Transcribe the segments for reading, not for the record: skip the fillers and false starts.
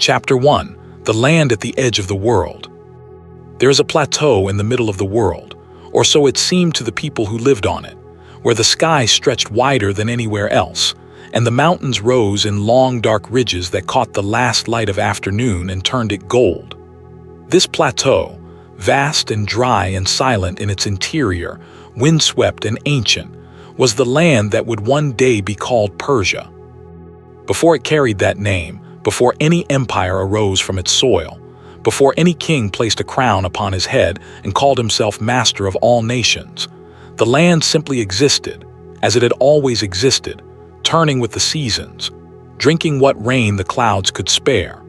Chapter 1. The Land at the Edge of the World. There is a plateau in the middle of the world, or so it seemed to the people who lived on it, where the sky stretched wider than anywhere else, and the mountains rose in long dark ridges that caught the last light of afternoon and turned it gold. This plateau, vast and dry and silent in its interior, windswept and ancient, was the land that would one day be called Persia. Before it carried that name, before any empire arose from its soil, before any king placed a crown upon his head and called himself master of all nations, the land simply existed, as it had always existed, turning with the seasons, drinking what rain the clouds could spare,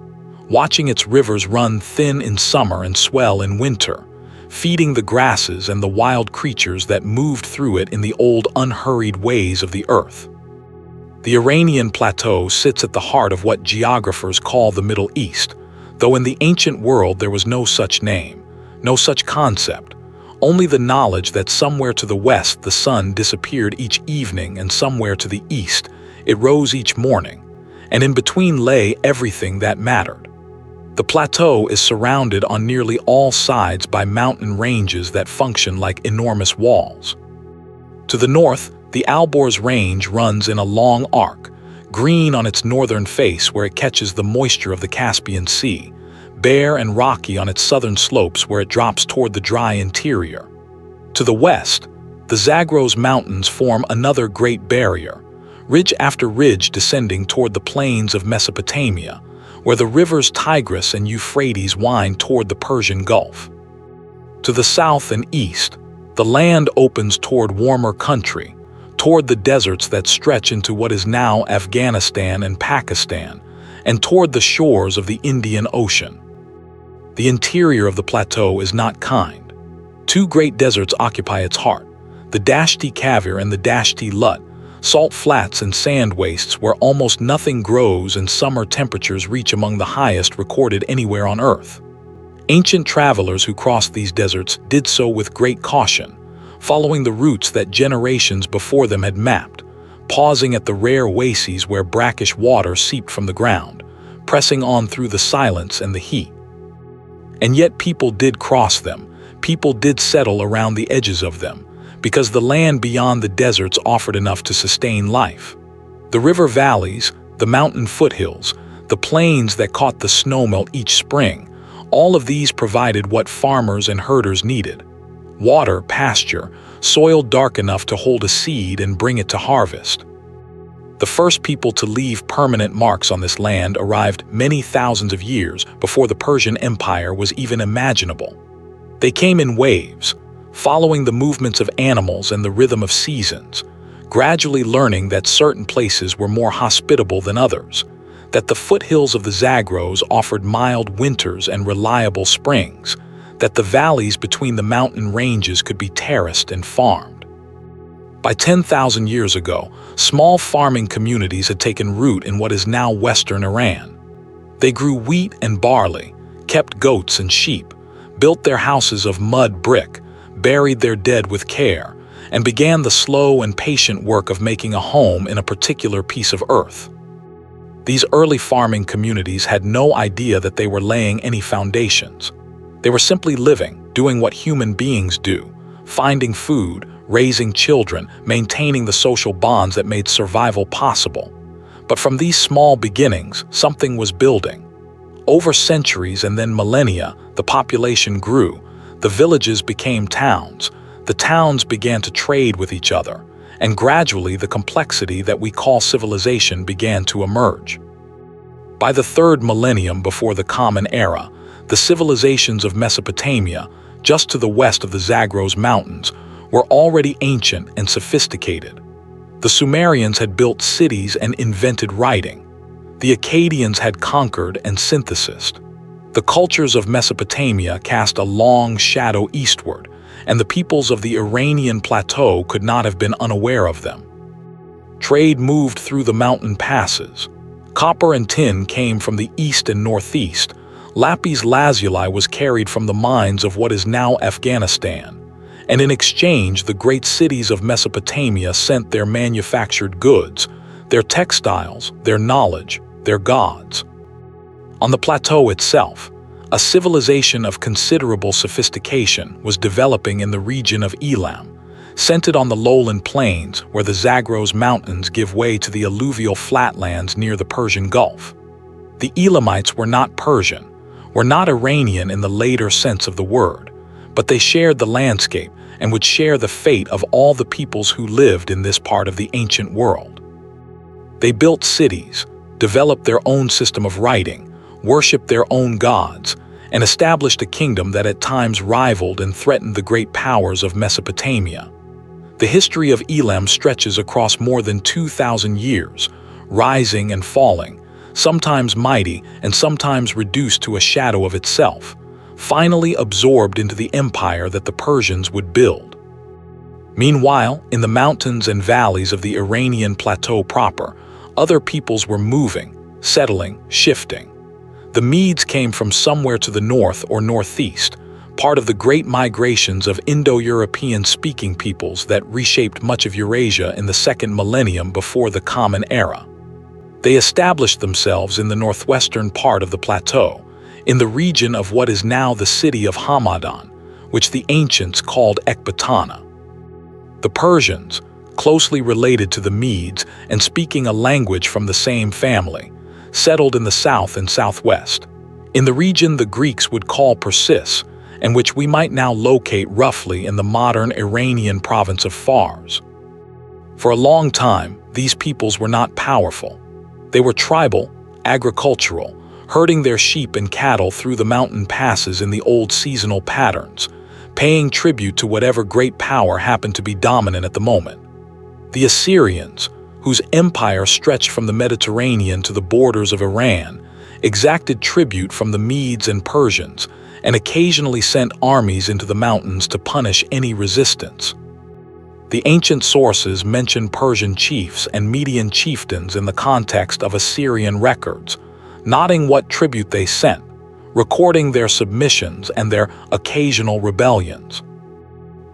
watching its rivers run thin in summer and swell in winter, feeding the grasses and the wild creatures that moved through it in the old unhurried ways of the earth. The Iranian plateau sits at the heart of what geographers call the Middle East, though in the ancient world there was no such name, no such concept, only the knowledge that somewhere to the west the sun disappeared each evening and somewhere to the east it rose each morning, and in between lay everything that mattered. The plateau is surrounded on nearly all sides by mountain ranges that function like enormous walls. To the north, the Alborz Range runs in a long arc, green on its northern face where it catches the moisture of the Caspian Sea, bare and rocky on its southern slopes where it drops toward the dry interior. To the west, the Zagros Mountains form another great barrier, ridge after ridge descending toward the plains of Mesopotamia, where the rivers Tigris and Euphrates wind toward the Persian Gulf. To the south and east, the land opens toward warmer country, toward the deserts that stretch into what is now Afghanistan and Pakistan, and toward the shores of the Indian Ocean. The interior of the plateau is not kind. Two great deserts occupy its heart, the Dashti Kavir and the Dashti Lut, salt flats and sand wastes where almost nothing grows and summer temperatures reach among the highest recorded anywhere on Earth. Ancient travelers who crossed these deserts did so with great caution, following the routes that generations before them had mapped, pausing at the rare oases where brackish water seeped from the ground, pressing on through the silence and the heat. And yet people did cross them, people did settle around the edges of them, because the land beyond the deserts offered enough to sustain life. The river valleys, the mountain foothills, the plains that caught the snowmelt each spring, all of these provided what farmers and herders needed: water, pasture, soil dark enough to hold a seed and bring it to harvest. The first people to leave permanent marks on this land arrived many thousands of years before the Persian Empire was even imaginable. They came in waves, following the movements of animals and the rhythm of seasons, gradually learning that certain places were more hospitable than others, that the foothills of the Zagros offered mild winters and reliable springs, that the valleys between the mountain ranges could be terraced and farmed. By 10,000 years ago, small farming communities had taken root in what is now western Iran. They grew wheat and barley, kept goats and sheep, built their houses of mud brick, buried their dead with care, and began the slow and patient work of making a home in a particular piece of earth. These early farming communities had no idea that they were laying any foundations. They were simply living, doing what human beings do, finding food, raising children, maintaining the social bonds that made survival possible. But from these small beginnings, something was building. Over centuries and then millennia, the population grew. The villages became towns. The towns began to trade with each other, and gradually the complexity that we call civilization began to emerge. By the third millennium before the Common Era, the civilizations of Mesopotamia, just to the west of the Zagros Mountains, were already ancient and sophisticated. The Sumerians had built cities and invented writing. The Akkadians had conquered and synthesized. The cultures of Mesopotamia cast a long shadow eastward, and the peoples of the Iranian plateau could not have been unaware of them. Trade moved through the mountain passes. Copper and tin came from the east and northeast. Lapis lazuli was carried from the mines of what is now Afghanistan, and in exchange the great cities of Mesopotamia sent their manufactured goods, their textiles, their knowledge, their gods. On the plateau itself, a civilization of considerable sophistication was developing in the region of Elam, centered on the lowland plains where the Zagros Mountains give way to the alluvial flatlands near the Persian Gulf. The Elamites were not Persian, were not Iranian in the later sense of the word, but they shared the landscape and would share the fate of all the peoples who lived in this part of the ancient world. They built cities, developed their own system of writing, worshipped their own gods, and established a kingdom that at times rivaled and threatened the great powers of Mesopotamia. The history of Elam stretches across more than 2,000 years, rising and falling, sometimes mighty and sometimes reduced to a shadow of itself, finally absorbed into the empire that the Persians would build. Meanwhile, in the mountains and valleys of the Iranian plateau proper, other peoples were moving, settling, shifting. The Medes came from somewhere to the north or northeast, part of the great migrations of Indo-European-speaking peoples that reshaped much of Eurasia in the second millennium before the Common Era. They established themselves in the northwestern part of the plateau, in the region of what is now the city of Hamadan, which the ancients called Ecbatana. The Persians, closely related to the Medes and speaking a language from the same family, settled in the south and southwest, in the region the Greeks would call Persis, and which we might now locate roughly in the modern Iranian province of Fars. For a long time, these peoples were not powerful. They were tribal, agricultural, herding their sheep and cattle through the mountain passes in the old seasonal patterns, paying tribute to whatever great power happened to be dominant at the moment. The Assyrians, whose empire stretched from the Mediterranean to the borders of Iran, exacted tribute from the Medes and Persians, and occasionally sent armies into the mountains to punish any resistance. The ancient sources mention Persian chiefs and Median chieftains in the context of Assyrian records, noting what tribute they sent, recording their submissions and their occasional rebellions.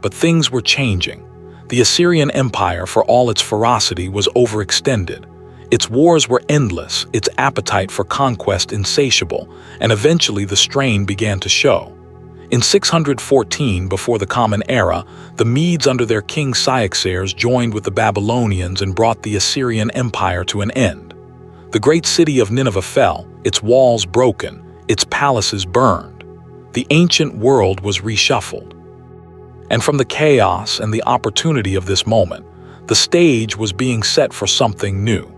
But things were changing. The Assyrian Empire, for all its ferocity, was overextended. Its wars were endless, its appetite for conquest insatiable, and eventually the strain began to show. In 614 before the Common Era, the Medes under their king Cyaxares joined with the Babylonians and brought the Assyrian Empire to an end. The great city of Nineveh fell, its walls broken, its palaces burned. The ancient world was reshuffled. And from the chaos and the opportunity of this moment, the stage was being set for something new.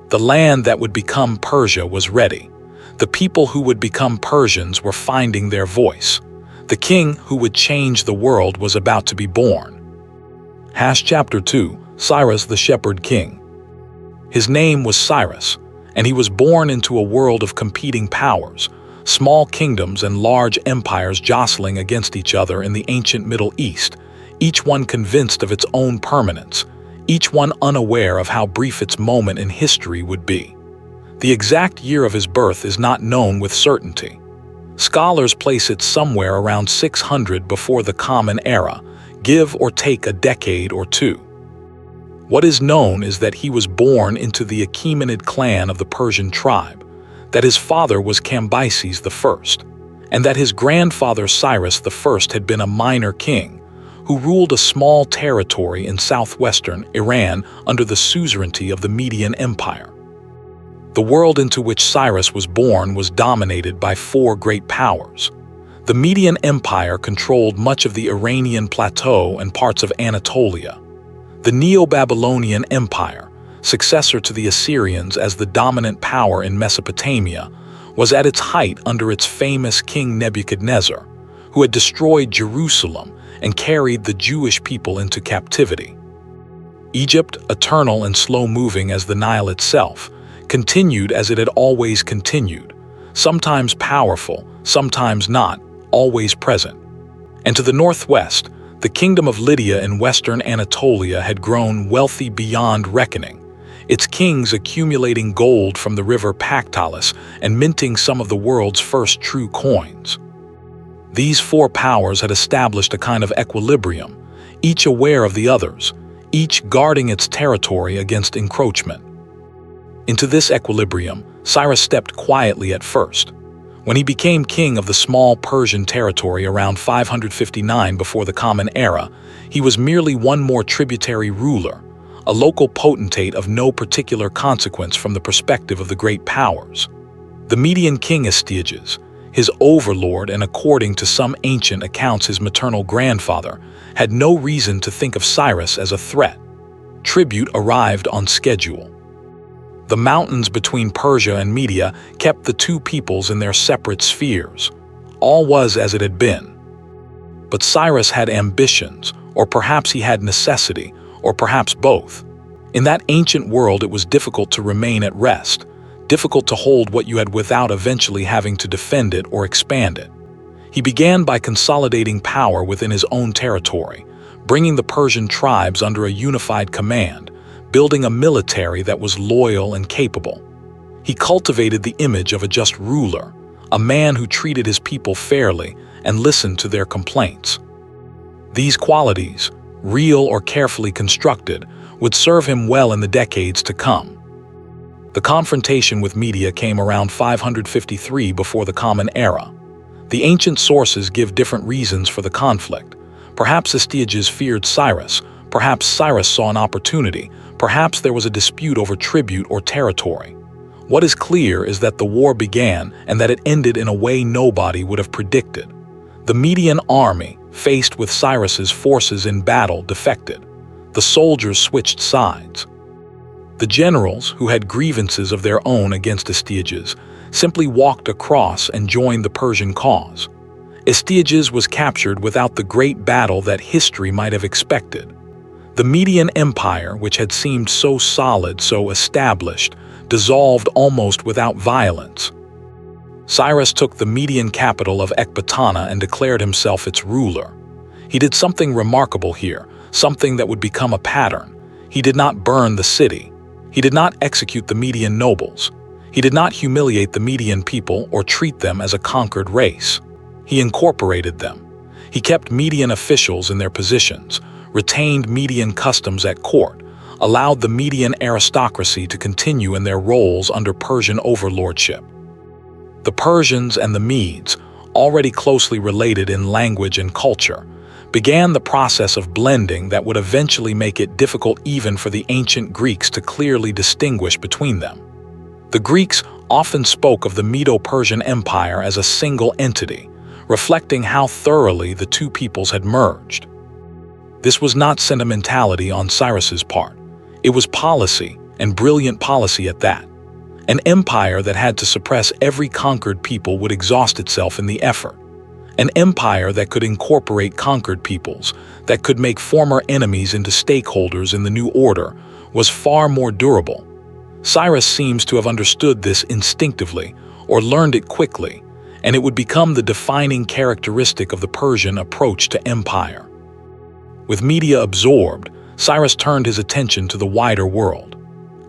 The land that would become Persia was ready. The people who would become Persians were finding their voice. The king who would change the world was about to be born. Chapter 2, Cyrus the Shepherd King. His name was Cyrus, and he was born into a world of competing powers, small kingdoms and large empires jostling against each other in the ancient Middle East, each one convinced of its own permanence, each one unaware of how brief its moment in history would be. The exact year of his birth is not known with certainty. Scholars place it somewhere around 600 before the Common Era, give or take a decade or two. What is known is that he was born into the Achaemenid clan of the Persian tribe, that his father was Cambyses I, and that his grandfather Cyrus I had been a minor king, who ruled a small territory in southwestern Iran under the suzerainty of the Median Empire. The world into which Cyrus was born was dominated by four great powers. The Median Empire controlled much of the Iranian plateau and parts of Anatolia. The Neo-Babylonian Empire, successor to the Assyrians as the dominant power in Mesopotamia, was at its height under its famous King Nebuchadnezzar, who had destroyed Jerusalem and carried the Jewish people into captivity. Egypt, eternal and slow-moving as the Nile itself, continued as it had always continued, sometimes powerful, sometimes not, always present. And to the northwest, the kingdom of Lydia in western Anatolia had grown wealthy beyond reckoning, its kings accumulating gold from the river Pactolus and minting some of the world's first true coins. These four powers had established a kind of equilibrium, each aware of the others, each guarding its territory against encroachment. Into this equilibrium, Cyrus stepped quietly at first. When he became king of the small Persian territory around 559 before the Common Era, he was merely one more tributary ruler, a local potentate of no particular consequence from the perspective of the great powers. The Median king Astyages, his overlord and according to some ancient accounts his maternal grandfather, had no reason to think of Cyrus as a threat. Tribute arrived on schedule. The mountains between Persia and Media kept the two peoples in their separate spheres. All was as it had been. But Cyrus had ambitions, or perhaps he had necessity, or perhaps both. In that ancient world it was difficult to remain at rest, difficult to hold what you had without eventually having to defend it or expand it. He began by consolidating power within his own territory, bringing the Persian tribes under a unified command, building a military that was loyal and capable. He cultivated the image of a just ruler, a man who treated his people fairly and listened to their complaints. These qualities, real or carefully constructed, would serve him well in the decades to come. The confrontation with Media came around 553 before the Common Era. The ancient sources give different reasons for the conflict. Perhaps Astyages feared Cyrus, perhaps Cyrus saw an opportunity, perhaps there was a dispute over tribute or territory. What is clear is that the war began and that it ended in a way nobody would have predicted. The Median army, faced with Cyrus's forces in battle, defected. The soldiers switched sides. The generals, who had grievances of their own against Astyages, simply walked across and joined the Persian cause. Astyages was captured without the great battle that history might have expected. The Median Empire, which had seemed so solid, so established, dissolved almost without violence. Cyrus took the Median capital of Ecbatana and declared himself its ruler. He did something remarkable here, something that would become a pattern. He did not burn the city. He did not execute the Median nobles. He did not humiliate the Median people or treat them as a conquered race. He incorporated them. He kept Median officials in their positions, retained Median customs at court, allowed the Median aristocracy to continue in their roles under Persian overlordship. The Persians and the Medes, already closely related in language and culture, began the process of blending that would eventually make it difficult even for the ancient Greeks to clearly distinguish between them. The Greeks often spoke of the Medo-Persian Empire as a single entity, reflecting how thoroughly the two peoples had merged. This was not sentimentality on Cyrus's part. It was policy, and brilliant policy at that. An empire that had to suppress every conquered people would exhaust itself in the effort. An empire that could incorporate conquered peoples, that could make former enemies into stakeholders in the new order, was far more durable. Cyrus seems to have understood this instinctively, or learned it quickly, and it would become the defining characteristic of the Persian approach to empire. With Media absorbed, Cyrus turned his attention to the wider world.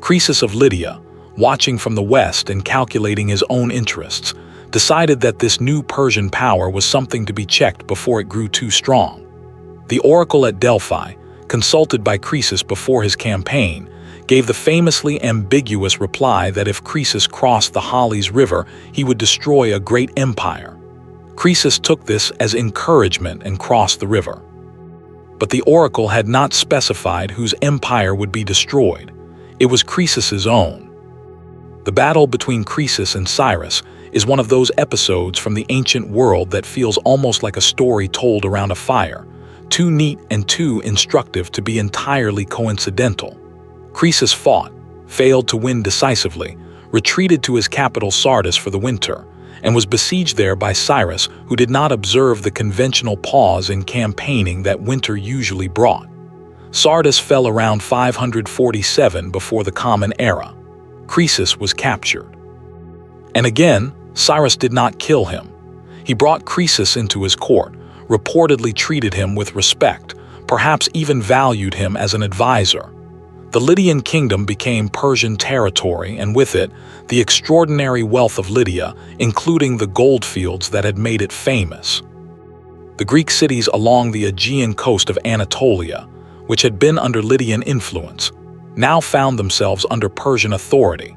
Croesus of Lydia, watching from the west and calculating his own interests, decided that this new Persian power was something to be checked before it grew too strong. The oracle at Delphi, consulted by Croesus before his campaign, gave the famously ambiguous reply that if Croesus crossed the Halys River, he would destroy a great empire. Croesus took this as encouragement and crossed the river. But the oracle had not specified whose empire would be destroyed. It was Croesus's own. The battle between Croesus and Cyrus is one of those episodes from the ancient world that feels almost like a story told around a fire, too neat and too instructive to be entirely coincidental. Croesus fought, failed to win decisively, retreated to his capital Sardis for the winter, and was besieged there by Cyrus, who did not observe the conventional pause in campaigning that winter usually brought. Sardis fell around 547 before the Common Era. Croesus was captured. And again, Cyrus did not kill him. He brought Croesus into his court, reportedly treated him with respect, perhaps even valued him as an advisor. The Lydian kingdom became Persian territory, and with it, the extraordinary wealth of Lydia, including the goldfields that had made it famous. The Greek cities along the Aegean coast of Anatolia, which had been under Lydian influence, now found themselves under Persian authority.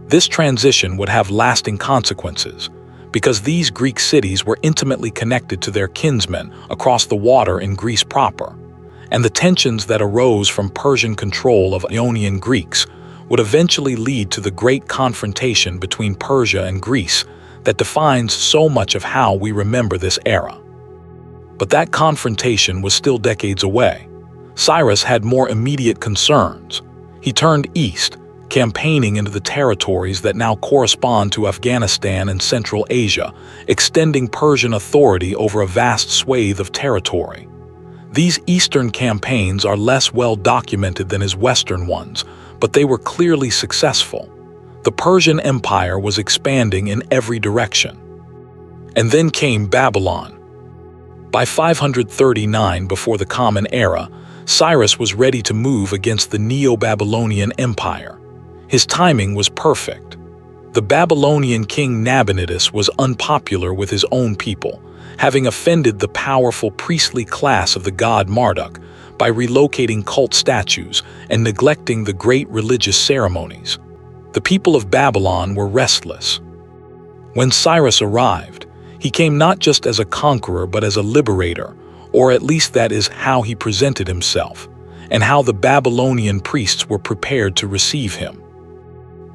This transition would have lasting consequences, because these Greek cities were intimately connected to their kinsmen across the water in Greece proper, and the tensions that arose from Persian control of Ionian Greeks would eventually lead to the great confrontation between Persia and Greece that defines so much of how we remember this era. But that confrontation was still decades away. Cyrus had more immediate concerns. He turned east, campaigning into the territories that now correspond to Afghanistan and Central Asia, extending Persian authority over a vast swathe of territory. These eastern campaigns are less well documented than his western ones, but they were clearly successful. The Persian Empire was expanding in every direction. And then came Babylon. By 539 before the Common Era, Cyrus was ready to move against the Neo-Babylonian Empire. His timing was perfect. The Babylonian king Nabonidus was unpopular with his own people, having offended the powerful priestly class of the god Marduk by relocating cult statues and neglecting the great religious ceremonies. The people of Babylon were restless. When Cyrus arrived, he came not just as a conqueror but as a liberator, or at least that is how he presented himself, and how the Babylonian priests were prepared to receive him.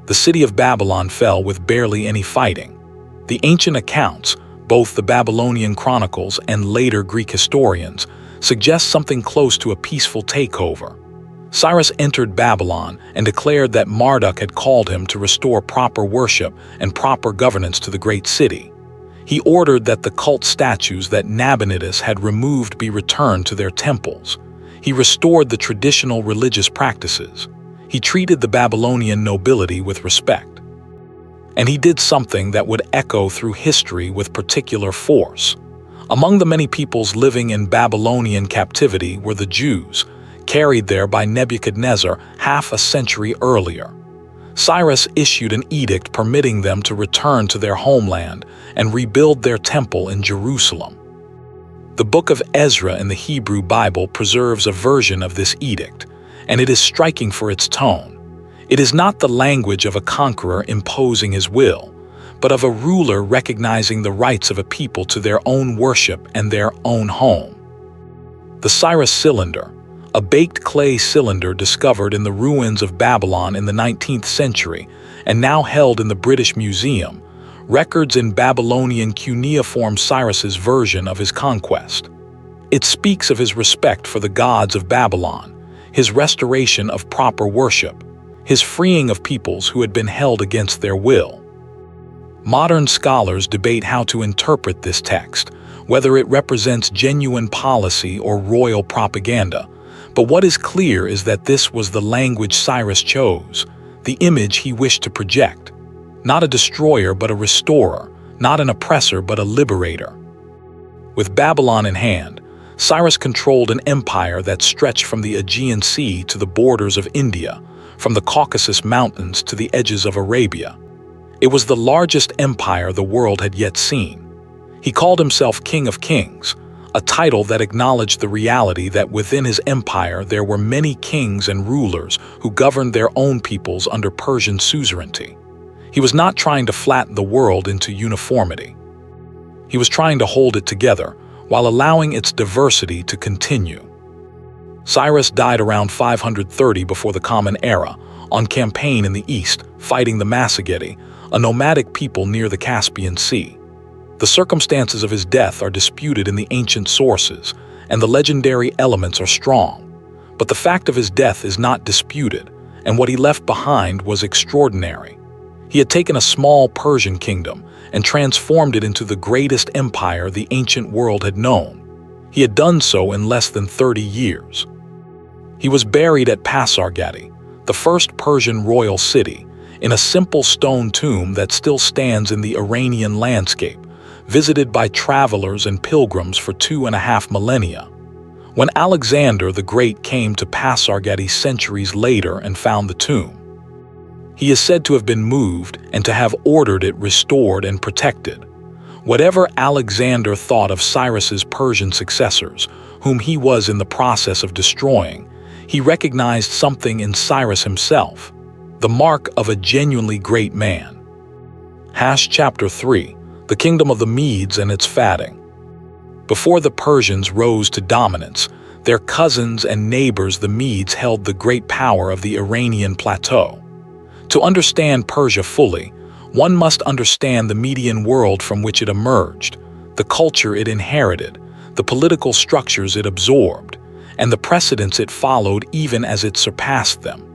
The city of Babylon fell with barely any fighting. The ancient accounts, both the Babylonian chronicles and later Greek historians, suggest something close to a peaceful takeover. Cyrus entered Babylon and declared that Marduk had called him to restore proper worship and proper governance to the great city. He ordered that the cult statues that Nabonidus had removed be returned to their temples. He restored the traditional religious practices. He treated the Babylonian nobility with respect. And he did something that would echo through history with particular force. Among the many peoples living in Babylonian captivity were the Jews, carried there by Nebuchadnezzar half a century earlier. Cyrus issued an edict permitting them to return to their homeland and rebuild their temple in Jerusalem. The book of Ezra in the Hebrew Bible preserves a version of this edict, and it is striking for its tone. It is not the language of a conqueror imposing his will, but of a ruler recognizing the rights of a people to their own worship and their own home. The Cyrus cylinder, a baked clay cylinder discovered in the ruins of Babylon in the 19th century and now held in the British Museum, records in Babylonian cuneiform Cyrus's version of his conquest. It speaks of his respect for the gods of Babylon, his restoration of proper worship, his freeing of peoples who had been held against their will. Modern scholars debate how to interpret this text, whether it represents genuine policy or royal propaganda, but what is clear is that this was the language Cyrus chose, the image he wished to project. Not a destroyer but a restorer, not an oppressor but a liberator. With Babylon in hand, Cyrus controlled an empire that stretched from the Aegean Sea to the borders of India, from the Caucasus Mountains to the edges of Arabia. It was the largest empire the world had yet seen. He called himself King of Kings, a title that acknowledged the reality that within his empire there were many kings and rulers who governed their own peoples under Persian suzerainty. He was not trying to flatten the world into uniformity. He was trying to hold it together while allowing its diversity to continue. Cyrus died around 530 before the Common Era, on campaign in the east, fighting the Massagetae, a nomadic people near the Caspian Sea. The circumstances of his death are disputed in the ancient sources, and the legendary elements are strong. But the fact of his death is not disputed, and what he left behind was extraordinary. He had taken a small Persian kingdom and transformed it into the greatest empire the ancient world had known. He had done so in less than 30 years. He was buried at Pasargadae, the first Persian royal city, in a simple stone tomb that still stands in the Iranian landscape, visited by travelers and pilgrims for 2.5 millennia. When Alexander the Great came to Pasargadae centuries later and found the tomb, he is said to have been moved and to have ordered it restored and protected. Whatever Alexander thought of Cyrus's Persian successors, whom he was in the process of destroying, he recognized something in Cyrus himself. the mark of a genuinely great man. Chapter 3. The Kingdom of the Medes and its Fatting. Before the Persians rose to dominance, their cousins and neighbors the Medes held the great power of the Iranian plateau. To understand Persia fully, one must understand the Median world from which it emerged, the culture it inherited, the political structures it absorbed, and the precedents it followed even as it surpassed them.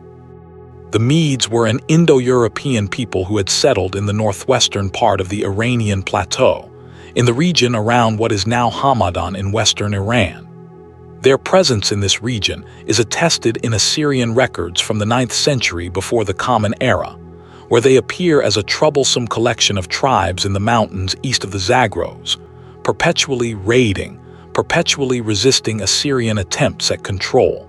The Medes were an Indo-European people who had settled in the northwestern part of the Iranian plateau, in the region around what is now Hamadan in western Iran. Their presence in this region is attested in Assyrian records from the 9th century before the Common Era, where they appear as a troublesome collection of tribes in the mountains east of the Zagros, perpetually raiding, perpetually resisting Assyrian attempts at control.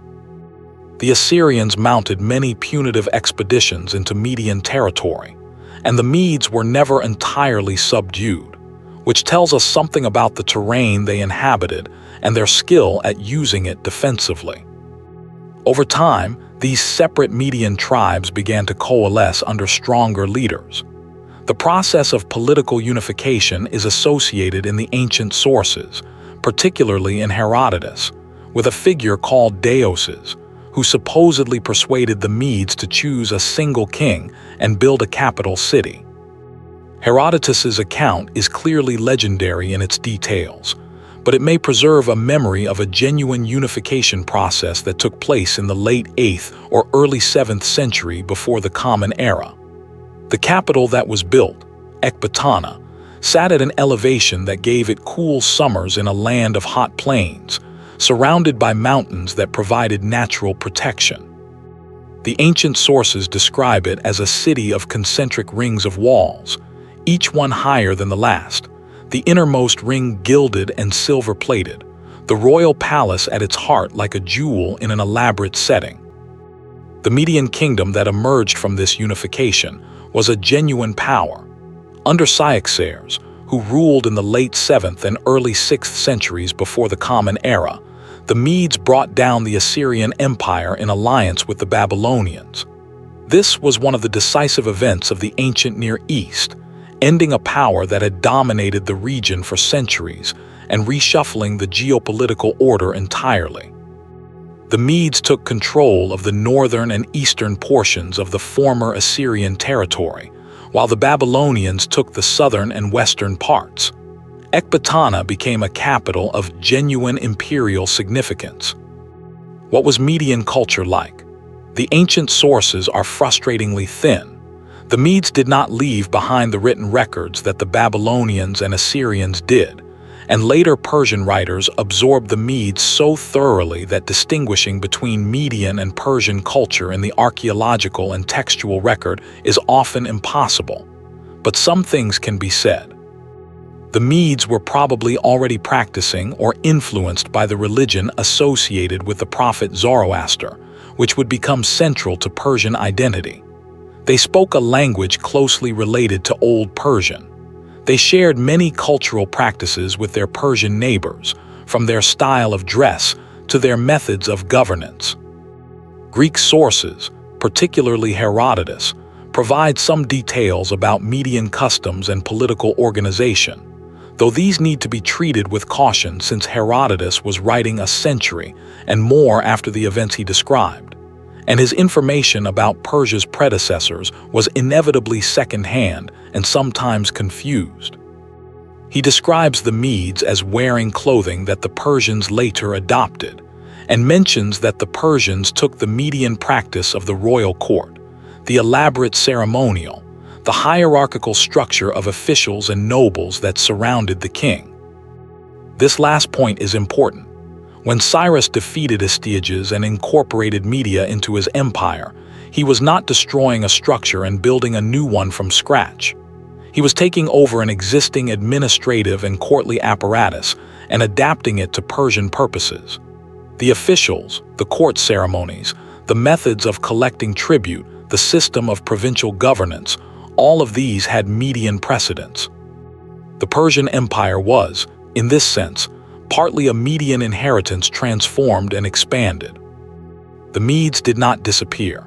The Assyrians mounted many punitive expeditions into Median territory, and the Medes were never entirely subdued, which tells us something about the terrain they inhabited and their skill at using it defensively. Over time, these separate Median tribes began to coalesce under stronger leaders. The process of political unification is associated in the ancient sources, particularly in Herodotus, with a figure called Deioces, who supposedly persuaded the Medes to choose a single king and build a capital city. Herodotus's account is clearly legendary in its details, but it may preserve a memory of a genuine unification process that took place in the late 8th or early 7th century before the Common Era. The capital that was built, Ecbatana, sat at an elevation that gave it cool summers in a land of hot plains, surrounded by mountains that provided natural protection. The ancient sources describe it as a city of concentric rings of walls, each one higher than the last, the innermost ring gilded and silver-plated, the royal palace at its heart like a jewel in an elaborate setting. The Median kingdom that emerged from this unification was a genuine power. Under Cyaxares, who ruled in the late 7th and early 6th centuries before the Common Era, the Medes brought down the Assyrian Empire in alliance with the Babylonians. This was one of the decisive events of the ancient Near East, ending a power that had dominated the region for centuries and reshuffling the geopolitical order entirely. The Medes took control of the northern and eastern portions of the former Assyrian territory, while the Babylonians took the southern and western parts. Ecbatana became a capital of genuine imperial significance. What was Median culture like? The ancient sources are frustratingly thin. The Medes did not leave behind the written records that the Babylonians and Assyrians did, and later Persian writers absorbed the Medes so thoroughly that distinguishing between Median and Persian culture in the archaeological and textual record is often impossible. But some things can be said. The Medes were probably already practicing or influenced by the religion associated with the prophet Zoroaster, which would become central to Persian identity. They spoke a language closely related to Old Persian. They shared many cultural practices with their Persian neighbors, from their style of dress to their methods of governance. Greek sources, particularly Herodotus, provide some details about Median customs and political organization, though these need to be treated with caution since Herodotus was writing a century and more after the events he described, and his information about Persia's predecessors was inevitably second-hand and sometimes confused. He describes the Medes as wearing clothing that the Persians later adopted, and mentions that the Persians took the Median practice of the royal court, the elaborate ceremonial, the hierarchical structure of officials and nobles that surrounded the king. This last point is important. When Cyrus defeated Astyages and incorporated Media into his empire, he was not destroying a structure and building a new one from scratch. He was taking over an existing administrative and courtly apparatus and adapting it to Persian purposes. The officials, the court ceremonies, the methods of collecting tribute, the system of provincial governance, all of these had Median precedents. The Persian Empire was, in this sense, partly a Median inheritance transformed and expanded. The Medes did not disappear.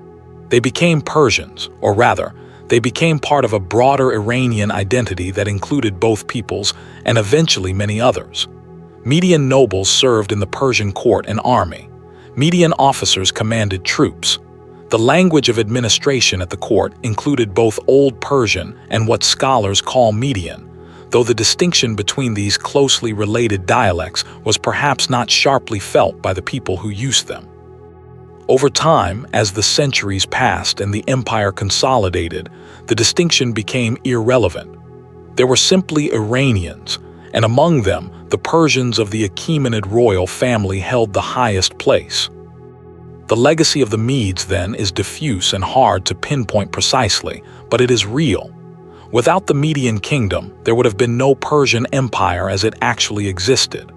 They became Persians, or rather, they became part of a broader Iranian identity that included both peoples and eventually many others. Median nobles served in the Persian court and army. Median officers commanded troops. The language of administration at the court included both Old Persian and what scholars call Median, though the distinction between these closely related dialects was perhaps not sharply felt by the people who used them. Over time, as the centuries passed and the empire consolidated, the distinction became irrelevant. There were simply Iranians, and among them, the Persians of the Achaemenid royal family held the highest place. The legacy of the Medes, then, is diffuse and hard to pinpoint precisely, but it is real. Without the Median kingdom, there would have been no Persian empire as it actually existed.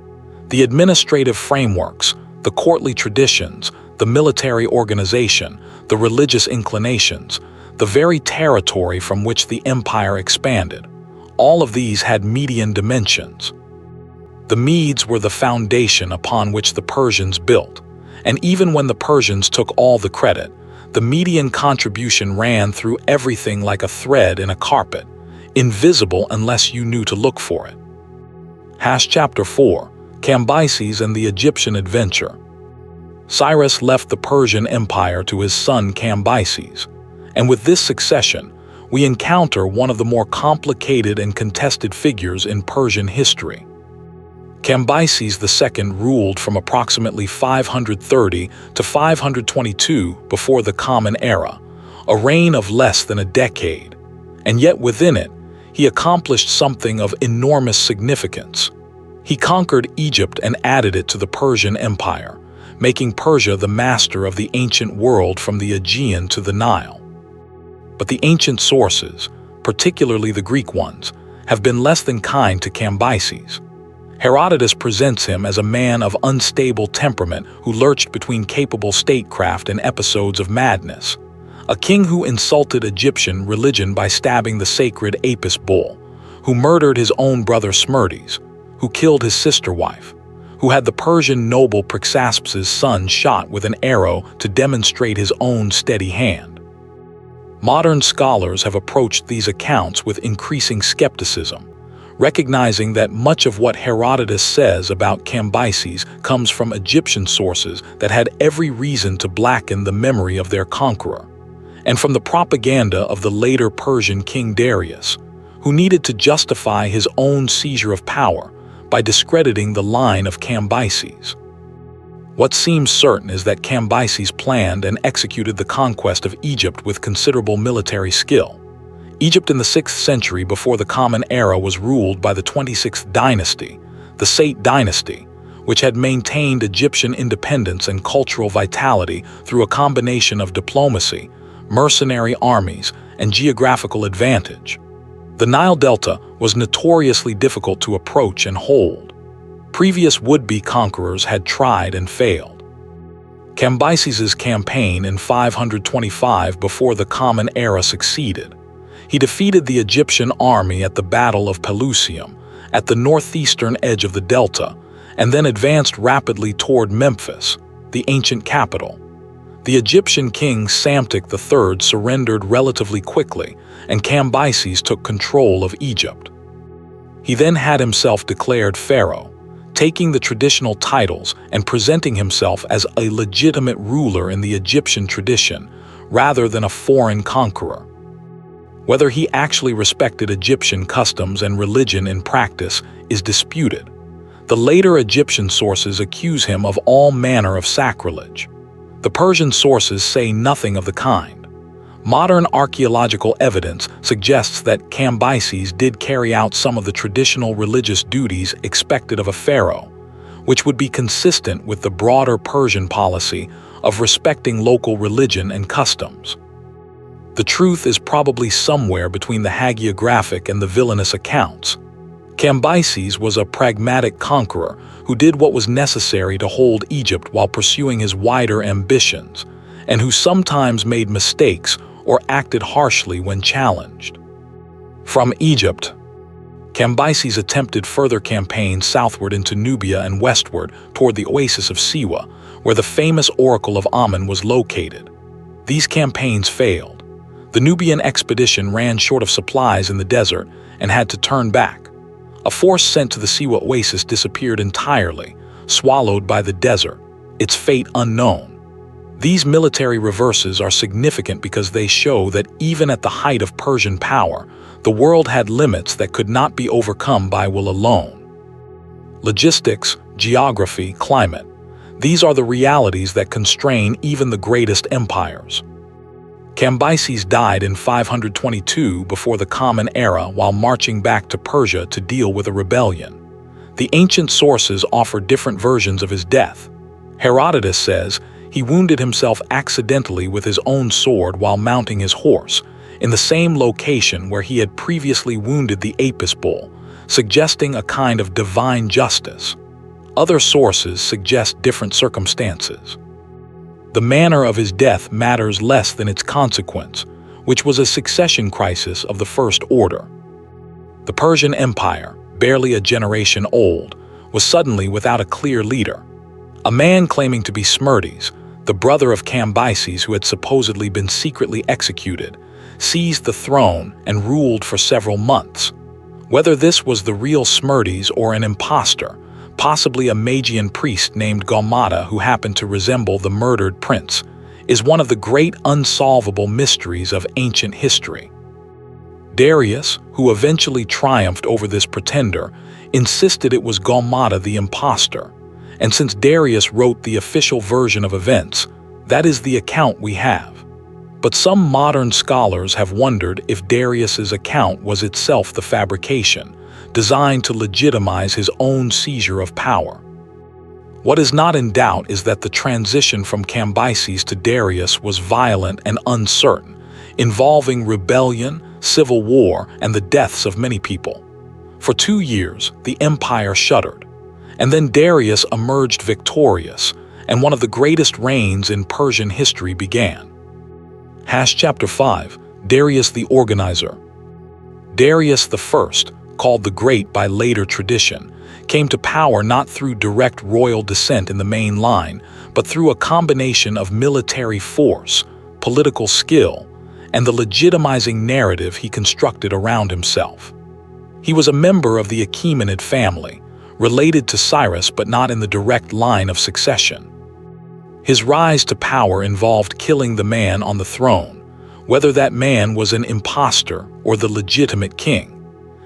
The administrative frameworks, the courtly traditions, the military organization, the religious inclinations, the very territory from which the empire expanded, all of these had Median dimensions. The Medes were the foundation upon which the Persians built, and even when the Persians took all the credit, the Median contribution ran through everything like a thread in a carpet, invisible unless you knew to look for it. Chapter 4: Cambyses and the Egyptian Adventure. Cyrus left the Persian Empire to his son Cambyses, and with this succession, we encounter one of the more complicated and contested figures in Persian history. Cambyses II ruled from approximately 530 to 522 before the Common Era, a reign of less than a decade, and yet within it, he accomplished something of enormous significance. He conquered Egypt and added it to the Persian Empire, making Persia the master of the ancient world from the Aegean to the Nile. But the ancient sources, particularly the Greek ones, have been less than kind to Cambyses. Herodotus presents him as a man of unstable temperament who lurched between capable statecraft and episodes of madness, a king who insulted Egyptian religion by stabbing the sacred Apis bull, who murdered his own brother Smerdis, who killed his sister wife, who had the Persian noble Prexaspes' son shot with an arrow to demonstrate his own steady hand. Modern scholars have approached these accounts with increasing skepticism, recognizing that much of what Herodotus says about Cambyses comes from Egyptian sources that had every reason to blacken the memory of their conqueror, and from the propaganda of the later Persian king Darius, who needed to justify his own seizure of power by discrediting the line of Cambyses. What seems certain is that Cambyses planned and executed the conquest of Egypt with considerable military skill. Egypt in the 6th century before the Common Era was ruled by the 26th dynasty, the Sate dynasty, which had maintained Egyptian independence and cultural vitality through a combination of diplomacy, mercenary armies, and geographical advantage. The Nile Delta was notoriously difficult to approach and hold. Previous would-be conquerors had tried and failed. Cambyses' campaign in 525 before the Common Era succeeded. He defeated the Egyptian army at the Battle of Pelusium, at the northeastern edge of the Delta, and then advanced rapidly toward Memphis, the ancient capital. The Egyptian king Psamtik III surrendered relatively quickly, and Cambyses took control of Egypt. He then had himself declared pharaoh, taking the traditional titles and presenting himself as a legitimate ruler in the Egyptian tradition, rather than a foreign conqueror. Whether he actually respected Egyptian customs and religion in practice is disputed. The later Egyptian sources accuse him of all manner of sacrilege. The Persian sources say nothing of the kind. Modern archaeological evidence suggests that Cambyses did carry out some of the traditional religious duties expected of a pharaoh, which would be consistent with the broader Persian policy of respecting local religion and customs. The truth is probably somewhere between the hagiographic and the villainous accounts. Cambyses was a pragmatic conqueror who did what was necessary to hold Egypt while pursuing his wider ambitions, and who sometimes made mistakes or acted harshly when challenged. From Egypt, Cambyses attempted further campaigns southward into Nubia and westward toward the oasis of Siwa, where the famous Oracle of Amun was located. These campaigns failed. The Nubian expedition ran short of supplies in the desert and had to turn back. A force sent to the Siwa oasis disappeared entirely, swallowed by the desert, its fate unknown. These military reverses are significant because they show that even at the height of Persian power, the world had limits that could not be overcome by will alone. Logistics, geography, climate. These are the realities that constrain even the greatest empires. Cambyses died in 522 before the Common Era while marching back to Persia to deal with a rebellion. The ancient sources offer different versions of his death. Herodotus says he wounded himself accidentally with his own sword while mounting his horse, in the same location where he had previously wounded the Apis bull, suggesting a kind of divine justice. Other sources suggest different circumstances. The manner of his death matters less than its consequence, which was a succession crisis of the first order. The Persian Empire, barely a generation old, was suddenly without a clear leader. A man claiming to be Smerdis, the brother of Cambyses who had supposedly been secretly executed, seized the throne and ruled for several months. Whether this was the real Smerdis or an impostor, possibly a Magian priest named Gaumata who happened to resemble the murdered prince, is one of the great unsolvable mysteries of ancient history. Darius, who eventually triumphed over this pretender, insisted it was Gaumata the impostor, and since Darius wrote the official version of events, that is the account we have. But some modern scholars have wondered if Darius's account was itself the fabrication, designed to legitimize his own seizure of power. What is not in doubt is that the transition from Cambyses to Darius was violent and uncertain, involving rebellion, civil war, and the deaths of many people. For 2 years, the empire shuddered. And then Darius emerged victorious, and one of the greatest reigns in Persian history began. Chapter 5, Darius the Organizer. Darius I, called the Great by later tradition, came to power not through direct royal descent in the main line, but through a combination of military force, political skill, and the legitimizing narrative he constructed around himself. He was a member of the Achaemenid family, related to Cyrus but not in the direct line of succession. His rise to power involved killing the man on the throne, whether that man was an impostor or the legitimate king,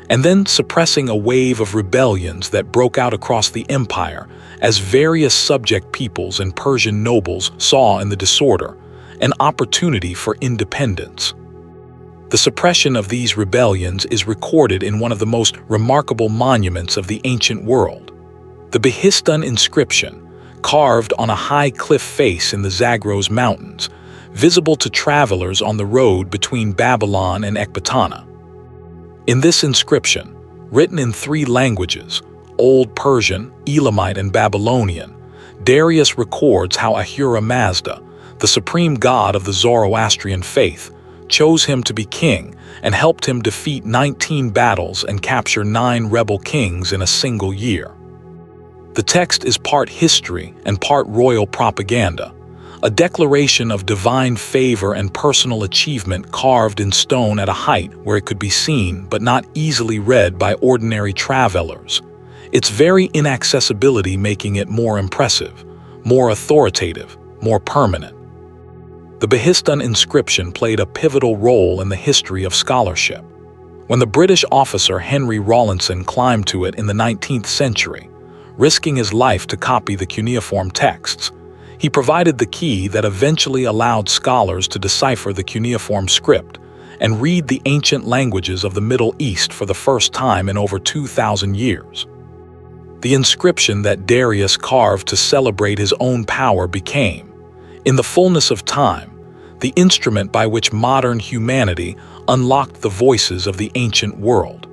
and then suppressing a wave of rebellions that broke out across the empire as various subject peoples and Persian nobles saw in the disorder an opportunity for independence. The suppression of these rebellions is recorded in one of the most remarkable monuments of the ancient world. The Behistun inscription, carved on a high cliff face in the Zagros Mountains, visible to travelers on the road between Babylon and Ecbatana. In this inscription, written in 3 languages, Old Persian, Elamite, and Babylonian, Darius records how Ahura Mazda, the supreme god of the Zoroastrian faith, chose him to be king and helped him defeat 19 battles and capture 9 rebel kings in a single year. The text is part history and part royal propaganda, a declaration of divine favor and personal achievement carved in stone at a height where it could be seen but not easily read by ordinary travelers, its very inaccessibility making it more impressive, more authoritative, more permanent. The Behistun inscription played a pivotal role in the history of scholarship. When the British officer Henry Rawlinson climbed to it in the 19th century, risking his life to copy the cuneiform texts, he provided the key that eventually allowed scholars to decipher the cuneiform script and read the ancient languages of the Middle East for the first time in over 2,000 years. The inscription that Darius carved to celebrate his own power became, in the fullness of time, the instrument by which modern humanity unlocked the voices of the ancient world.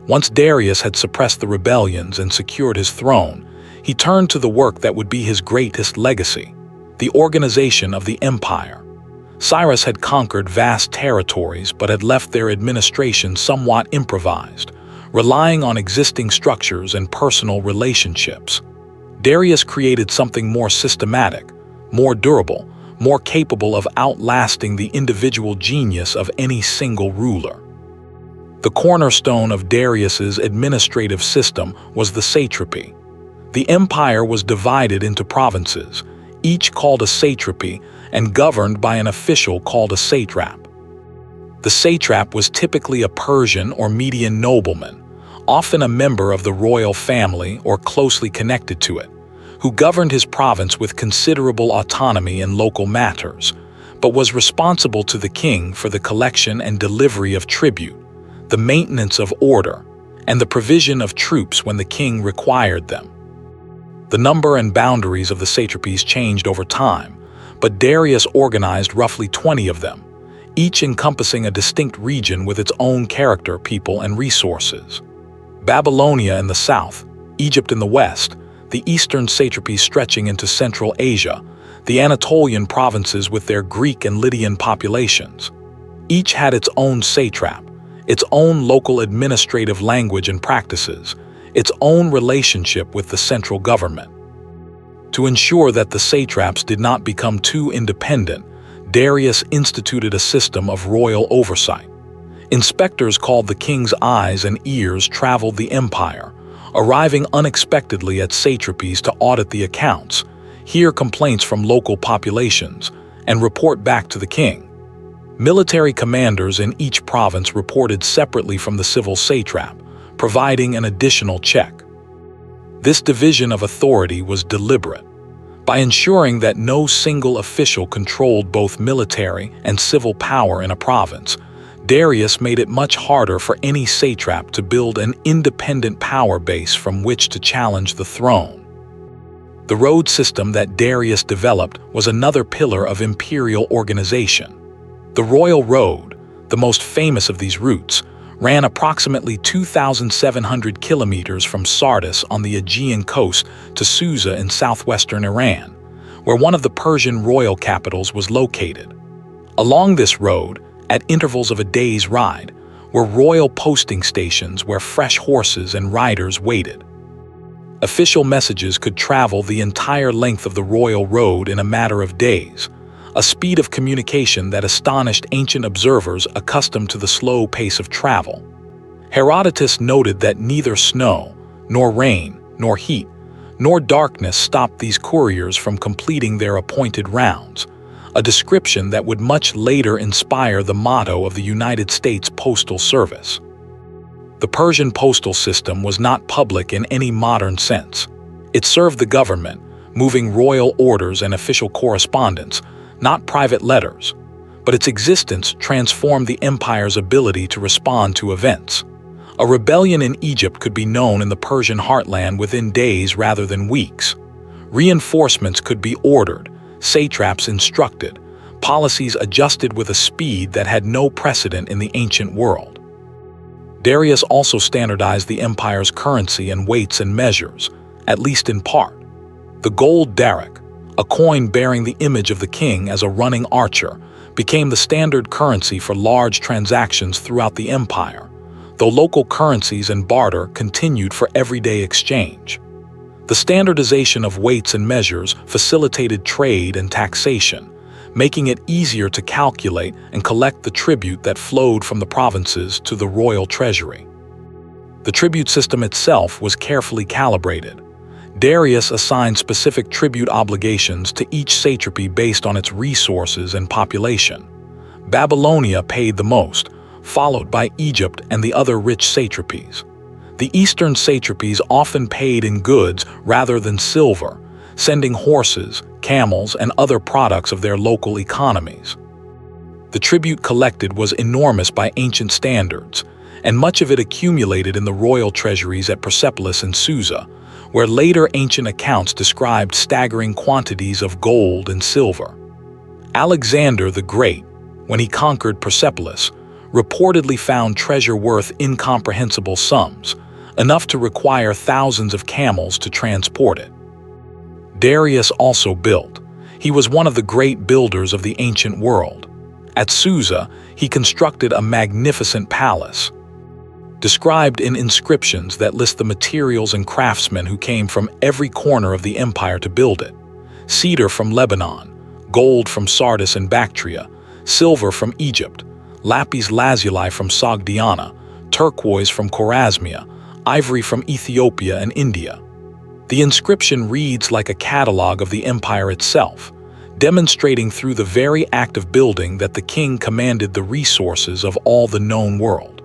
Once Darius had suppressed the rebellions and secured his throne, he turned to the work that would be his greatest legacy, the organization of the empire. Cyrus had conquered vast territories but had left their administration somewhat improvised, relying on existing structures and personal relationships. Darius created something more systematic, more durable, more capable of outlasting the individual genius of any single ruler. The cornerstone of Darius's administrative system was the satrapy. The empire was divided into provinces, each called a satrapy and governed by an official called a satrap. The satrap was typically a Persian or Median nobleman, often a member of the royal family or closely connected to it, who governed his province with considerable autonomy in local matters, but was responsible to the king for the collection and delivery of tribute, the maintenance of order, and the provision of troops when the king required them. The number and boundaries of the satrapies changed over time, but Darius organized roughly 20 of them, each encompassing a distinct region with its own character, people, and resources. Babylonia in the south, Egypt in the west, the eastern satrapies stretching into Central Asia, the Anatolian provinces with their Greek and Lydian populations. Each had its own satrap, its own local administrative language and practices, its own relationship with the central government. To ensure that the satraps did not become too independent, Darius instituted a system of royal oversight. Inspectors called the king's eyes and ears traveled the empire, arriving unexpectedly at satrapies to audit the accounts, hear complaints from local populations, and report back to the king. Military commanders in each province reported separately from the civil satrap, providing an additional check. This division of authority was deliberate. By ensuring that no single official controlled both military and civil power in a province, Darius made it much harder for any satrap to build an independent power base from which to challenge the throne. The road system that Darius developed was another pillar of imperial organization. The Royal Road, the most famous of these routes, ran approximately 2,700 kilometers from Sardis on the Aegean coast to Susa in southwestern Iran, where one of the Persian royal capitals was located. Along this road, at intervals of a day's ride, were royal posting stations where fresh horses and riders waited. Official messages could travel the entire length of the Royal Road in a matter of days, a speed of communication that astonished ancient observers accustomed to the slow pace of travel. Herodotus noted that neither snow, nor rain, nor heat, nor darkness stopped these couriers from completing their appointed rounds, a description that would much later inspire the motto of the United States Postal Service. The Persian postal system was not public in any modern sense. It served the government, moving royal orders and official correspondence, not private letters, but its existence transformed the empire's ability to respond to events. A rebellion in Egypt could be known in the Persian heartland within days rather than weeks. Reinforcements could be ordered, satraps instructed, policies adjusted with a speed that had no precedent in the ancient world. Darius also standardized the empire's currency and weights and measures, at least in part. The gold darak, a coin bearing the image of the king as a running archer, became the standard currency for large transactions throughout the empire, though local currencies and barter continued for everyday exchange. The standardization of weights and measures facilitated trade and taxation, making it easier to calculate and collect the tribute that flowed from the provinces to the royal treasury. The tribute system itself was carefully calibrated. Darius assigned specific tribute obligations to each satrapy based on its resources and population. Babylonia paid the most, followed by Egypt and the other rich satrapies. The eastern satrapies often paid in goods rather than silver, sending horses, camels, and other products of their local economies. The tribute collected was enormous by ancient standards, and much of it accumulated in the royal treasuries at Persepolis and Susa, where later ancient accounts described staggering quantities of gold and silver. Alexander the Great, when he conquered Persepolis, reportedly found treasure worth incomprehensible sums, enough to require thousands of camels to transport it. Darius also built. He was one of the great builders of the ancient world. At Susa, he constructed a magnificent palace, described in inscriptions that list the materials and craftsmen who came from every corner of the empire to build it: cedar from Lebanon, gold from Sardis and Bactria, silver from Egypt, lapis lazuli from Sogdiana, turquoise from Khwarezmia, ivory from Ethiopia and India. The inscription reads like a catalog of the empire itself, demonstrating through the very act of building that the king commanded the resources of all the known world.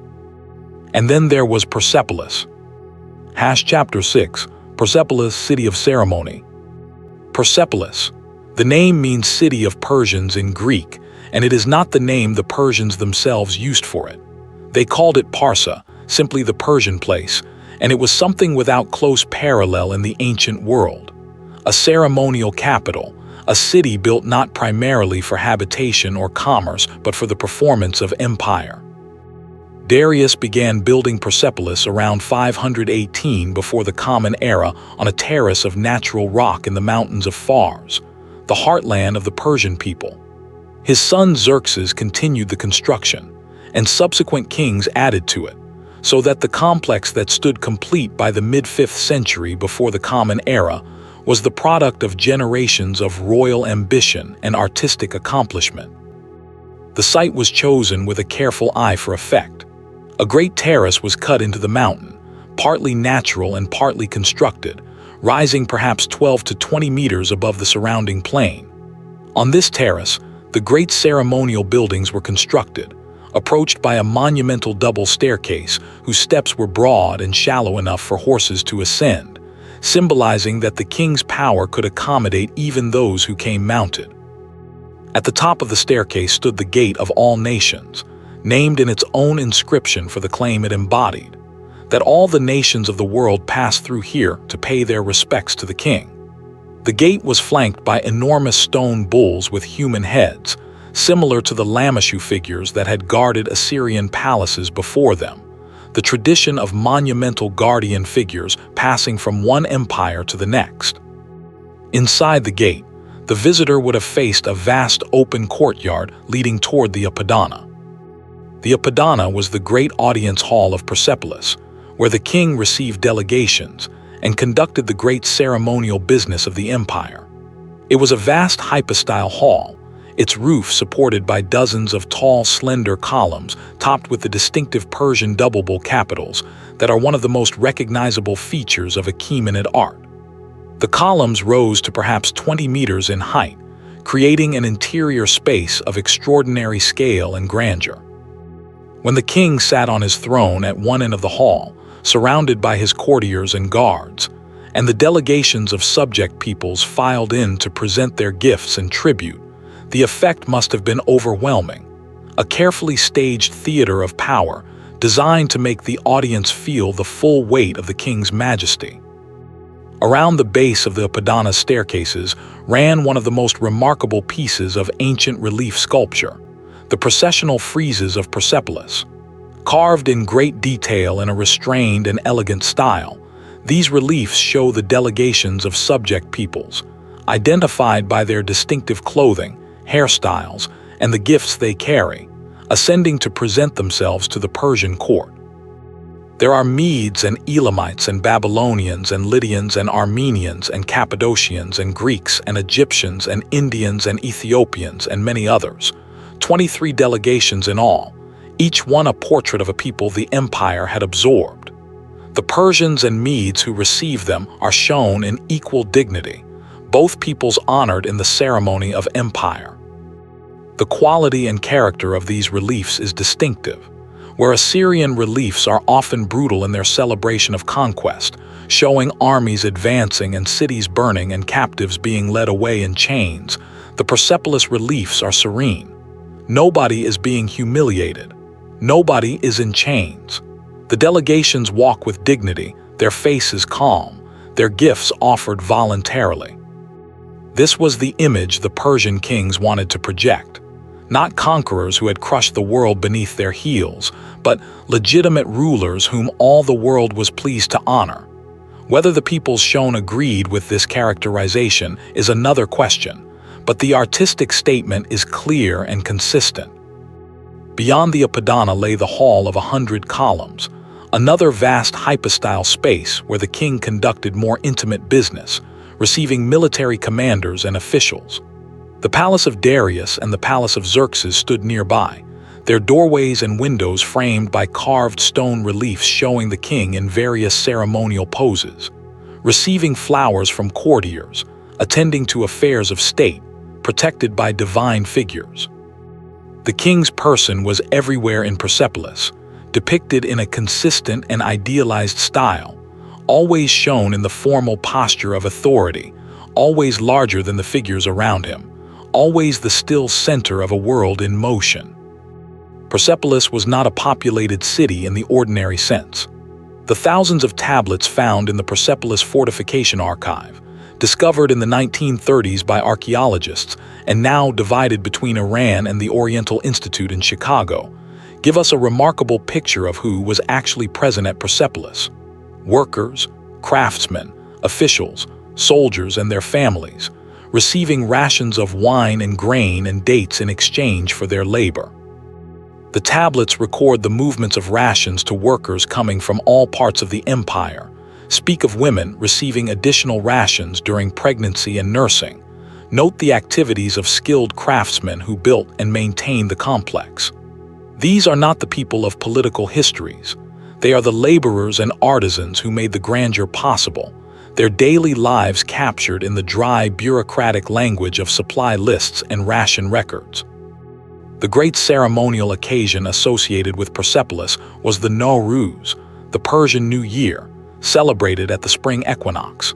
And then there was Persepolis. Chapter 6, Persepolis, City of Ceremony. Persepolis. The name means City of Persians in Greek, and it is not the name the Persians themselves used for it. They called it Parsa, simply the Persian place, and it was something without close parallel in the ancient world. A ceremonial capital, a city built not primarily for habitation or commerce, but for the performance of empire. Darius began building Persepolis around 518 before the Common Era on a terrace of natural rock in the mountains of Fars, the heartland of the Persian people. His son Xerxes continued the construction, and subsequent kings added to it, so that the complex that stood complete by the mid-5th century before the Common Era was the product of generations of royal ambition and artistic accomplishment. The site was chosen with a careful eye for effect. A great terrace was cut into the mountain, partly natural and partly constructed, rising perhaps 12 to 20 meters above the surrounding plain. On this terrace, the great ceremonial buildings were constructed, approached by a monumental double staircase whose steps were broad and shallow enough for horses to ascend, symbolizing that the king's power could accommodate even those who came mounted. At the top of the staircase stood the Gate of All Nations, named in its own inscription for the claim it embodied, that all the nations of the world passed through here to pay their respects to the king. The gate was flanked by enormous stone bulls with human heads, similar to the Lamashu figures that had guarded Assyrian palaces before them, the tradition of monumental guardian figures passing from one empire to the next. Inside the gate, the visitor would have faced a vast open courtyard leading toward the Apadana. The Apadana was the great audience hall of Persepolis, where the king received delegations and conducted the great ceremonial business of the empire. It was a vast hypostyle hall, its roof supported by dozens of tall, slender columns topped with the distinctive Persian double-bull capitals that are one of the most recognizable features of Achaemenid art. The columns rose to perhaps 20 meters in height, creating an interior space of extraordinary scale and grandeur. When the king sat on his throne at one end of the hall, surrounded by his courtiers and guards, and the delegations of subject peoples filed in to present their gifts and tribute, the effect must have been overwhelming. A carefully staged theater of power designed to make the audience feel the full weight of the king's majesty. Around the base of the Apadana staircases ran one of the most remarkable pieces of ancient relief sculpture, the processional friezes of Persepolis. Carved in great detail in a restrained and elegant style, these reliefs show the delegations of subject peoples, identified by their distinctive clothing, hairstyles, and the gifts they carry, ascending to present themselves to the Persian court. There are Medes and Elamites and Babylonians and Lydians and Armenians and Cappadocians and Greeks and Egyptians and Indians and Ethiopians and many others, 23 delegations in all, each one a portrait of a people the empire had absorbed. The Persians and Medes who received them are shown in equal dignity, both peoples honored in the ceremony of empire. The quality and character of these reliefs is distinctive. Where Assyrian reliefs are often brutal in their celebration of conquest, showing armies advancing and cities burning and captives being led away in chains, the Persepolis reliefs are serene. Nobody is being humiliated. Nobody is in chains. The delegations walk with dignity, their faces calm, their gifts offered voluntarily. This was the image the Persian kings wanted to project. Not conquerors who had crushed the world beneath their heels, but legitimate rulers whom all the world was pleased to honor. Whether the peoples shown agreed with this characterization is another question, but the artistic statement is clear and consistent. Beyond the Apadana lay the Hall of 100 Columns, another vast hypostyle space where the king conducted more intimate business, receiving military commanders and officials. The palace of Darius and the palace of Xerxes stood nearby, their doorways and windows framed by carved stone reliefs showing the king in various ceremonial poses, receiving flowers from courtiers, attending to affairs of state, protected by divine figures. The king's person was everywhere in Persepolis, depicted in a consistent and idealized style, always shown in the formal posture of authority, always larger than the figures around him, always the still center of a world in motion. Persepolis was not a populated city in the ordinary sense. The thousands of tablets found in the Persepolis Fortification Archive, discovered in the 1930s by archaeologists and now divided between Iran and the Oriental Institute in Chicago, give us a remarkable picture of who was actually present at Persepolis. Workers, craftsmen, officials, soldiers and their families, receiving rations of wine and grain and dates in exchange for their labor. The tablets record the movements of rations to workers coming from all parts of the empire, speak of women receiving additional rations during pregnancy and nursing, note the activities of skilled craftsmen who built and maintained the complex. These are not the people of political histories. They are the laborers and artisans who made the grandeur possible, their daily lives captured in the dry, bureaucratic language of supply lists and ration records. The great ceremonial occasion associated with Persepolis was the Nowruz, the Persian New Year, celebrated at the spring equinox.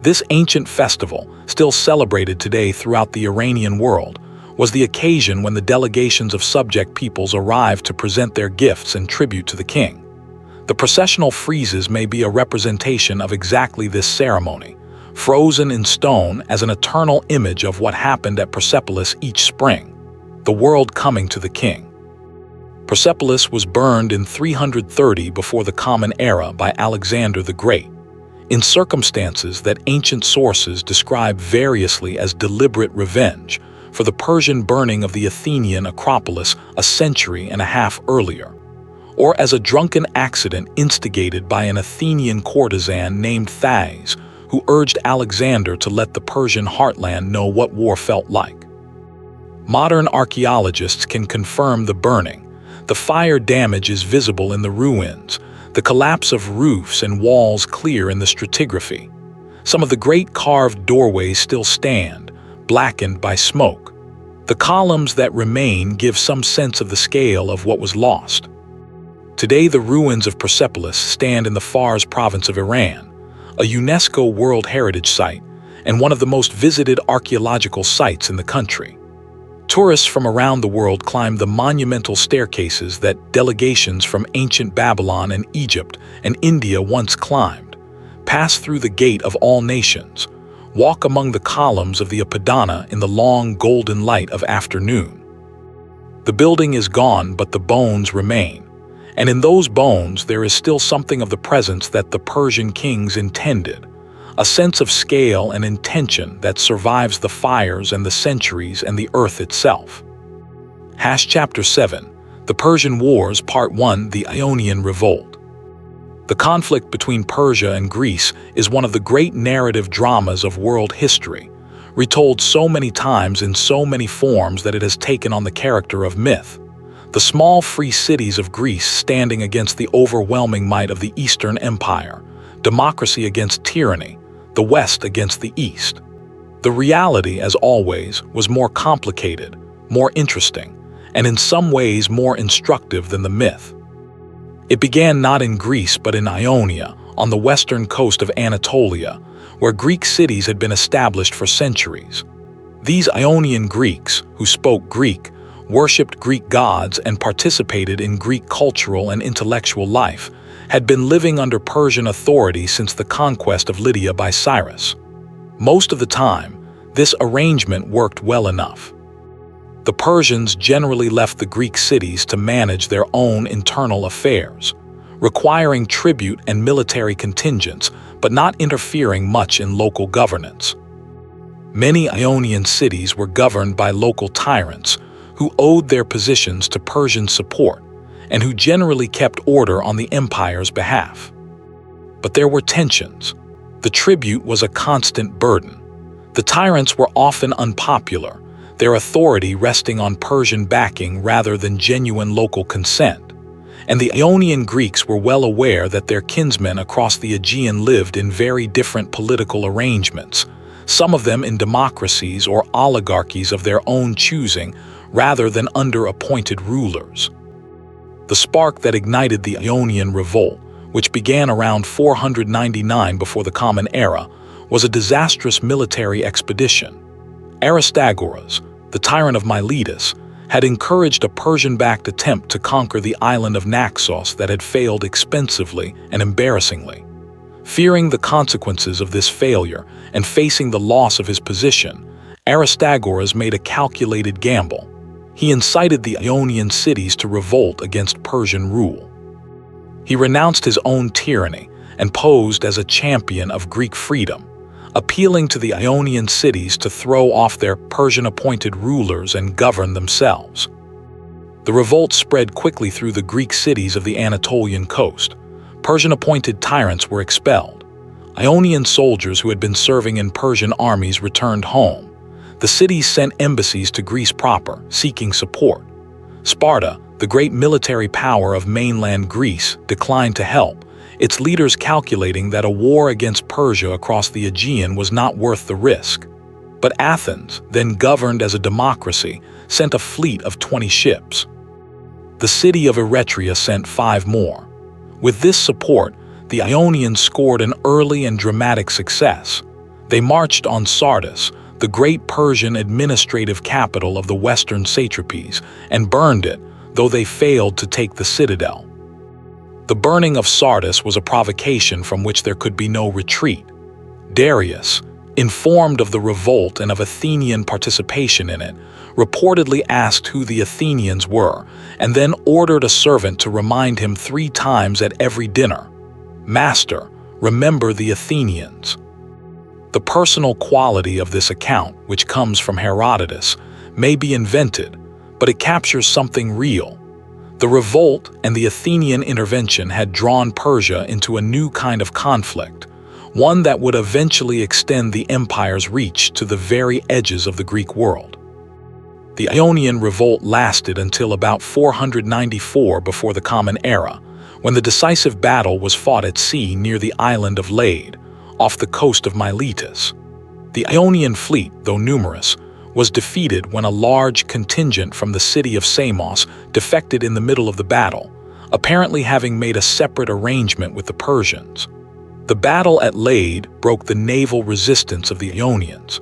This ancient festival, still celebrated today throughout the Iranian world, was the occasion when the delegations of subject peoples arrived to present their gifts and tribute to the king. The processional friezes may be a representation of exactly this ceremony, frozen in stone as an eternal image of what happened at Persepolis each spring, the world coming to the king. Persepolis was burned in 330 before the Common Era by Alexander the Great, in circumstances that ancient sources describe variously as deliberate revenge for the Persian burning of the Athenian Acropolis a century and a half earlier, or as a drunken accident instigated by an Athenian courtesan named Thais, who urged Alexander to let the Persian heartland know what war felt like. Modern archaeologists can confirm the burning. The fire damage is visible in the ruins, the collapse of roofs and walls clear in the stratigraphy. Some of the great carved doorways still stand, blackened by smoke. The columns that remain give some sense of the scale of what was lost. Today, the ruins of Persepolis stand in the Fars province of Iran, a UNESCO World Heritage Site and one of the most visited archaeological sites in the country. Tourists from around the world climb the monumental staircases that delegations from ancient Babylon and Egypt and India once climbed, pass through the gate of all nations, walk among the columns of the Apadana in the long golden light of afternoon. The building is gone, but the bones remain, and in those bones there is still something of the presence that the Persian kings intended, a sense of scale and intention that survives the fires and the centuries and the earth itself. Chapter 7, The Persian Wars, Part 1, The Ionian Revolt. The conflict between Persia and Greece is one of the great narrative dramas of world history, retold so many times in so many forms that it has taken on the character of myth. The small free cities of Greece standing against the overwhelming might of the Eastern Empire, democracy against tyranny, the West against the East. The reality, as always, was more complicated, more interesting, and in some ways more instructive than the myth. It began not in Greece but in Ionia, on the western coast of Anatolia, where Greek cities had been established for centuries. These Ionian Greeks, who spoke Greek, worshipped Greek gods and participated in Greek cultural and intellectual life, had been living under Persian authority since the conquest of Lydia by Cyrus. Most of the time, this arrangement worked well enough. The Persians generally left the Greek cities to manage their own internal affairs, requiring tribute and military contingents, but not interfering much in local governance. Many Ionian cities were governed by local tyrants who owed their positions to Persian support, and who generally kept order on the empire's behalf. But there were tensions. The tribute was a constant burden. The tyrants were often unpopular. their authority resting on Persian backing rather than genuine local consent. And the Ionian Greeks were well aware that their kinsmen across the Aegean lived in very different political arrangements, some of them in democracies or oligarchies of their own choosing rather than under appointed rulers. The spark that ignited the Ionian Revolt, which began around 499 before the Common Era, was a disastrous military expedition. Aristagoras, the tyrant of Miletus, had encouraged a Persian-backed attempt to conquer the island of Naxos that had failed expensively and embarrassingly. Fearing the consequences of this failure and facing the loss of his position, Aristagoras made a calculated gamble. He incited the Ionian cities to revolt against Persian rule. He renounced his own tyranny and posed as a champion of Greek freedom, appealing to the Ionian cities to throw off their Persian-appointed rulers and govern themselves. The revolt spread quickly through the Greek cities of the Anatolian coast. Persian-appointed tyrants were expelled. Ionian soldiers who had been serving in Persian armies returned home. The cities sent embassies to Greece proper, seeking support. Sparta, the great military power of mainland Greece, declined to help, its leaders calculating that a war against Persia across the Aegean was not worth the risk. But Athens, then governed as a democracy, sent a fleet of 20 ships. The city of Eretria sent 5 more. With this support, the Ionians scored an early and dramatic success. They marched on Sardis, the great Persian administrative capital of the western satrapies, and burned it, though they failed to take the citadel. The burning of Sardis was a provocation from which there could be no retreat. Darius, informed of the revolt and of Athenian participation in it, reportedly asked who the Athenians were, and then ordered a servant to remind him 3 times at every dinner, "Master, remember the Athenians." The personal quality of this account, which comes from Herodotus, may be invented, but it captures something real. The revolt and the Athenian intervention had drawn Persia into a new kind of conflict, one that would eventually extend the empire's reach to the very edges of the Greek world. The Ionian Revolt lasted until about 494 before the Common Era, when the decisive battle was fought at sea near the island of Lade, off the coast of Miletus. The Ionian fleet, though numerous, was defeated when a large contingent from the city of Samos defected in the middle of the battle, apparently having made a separate arrangement with the Persians. The battle at Lade broke the naval resistance of the Ionians.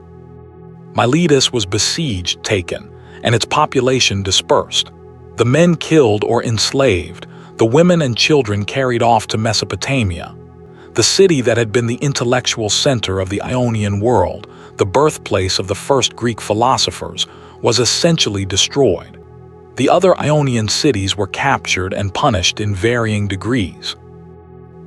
Miletus was besieged, taken, and its population dispersed. The men killed or enslaved, the women and children carried off to Mesopotamia. The city that had been the intellectual center of the Ionian world, the birthplace of the first Greek philosophers, was essentially destroyed. The other Ionian cities were captured and punished in varying degrees.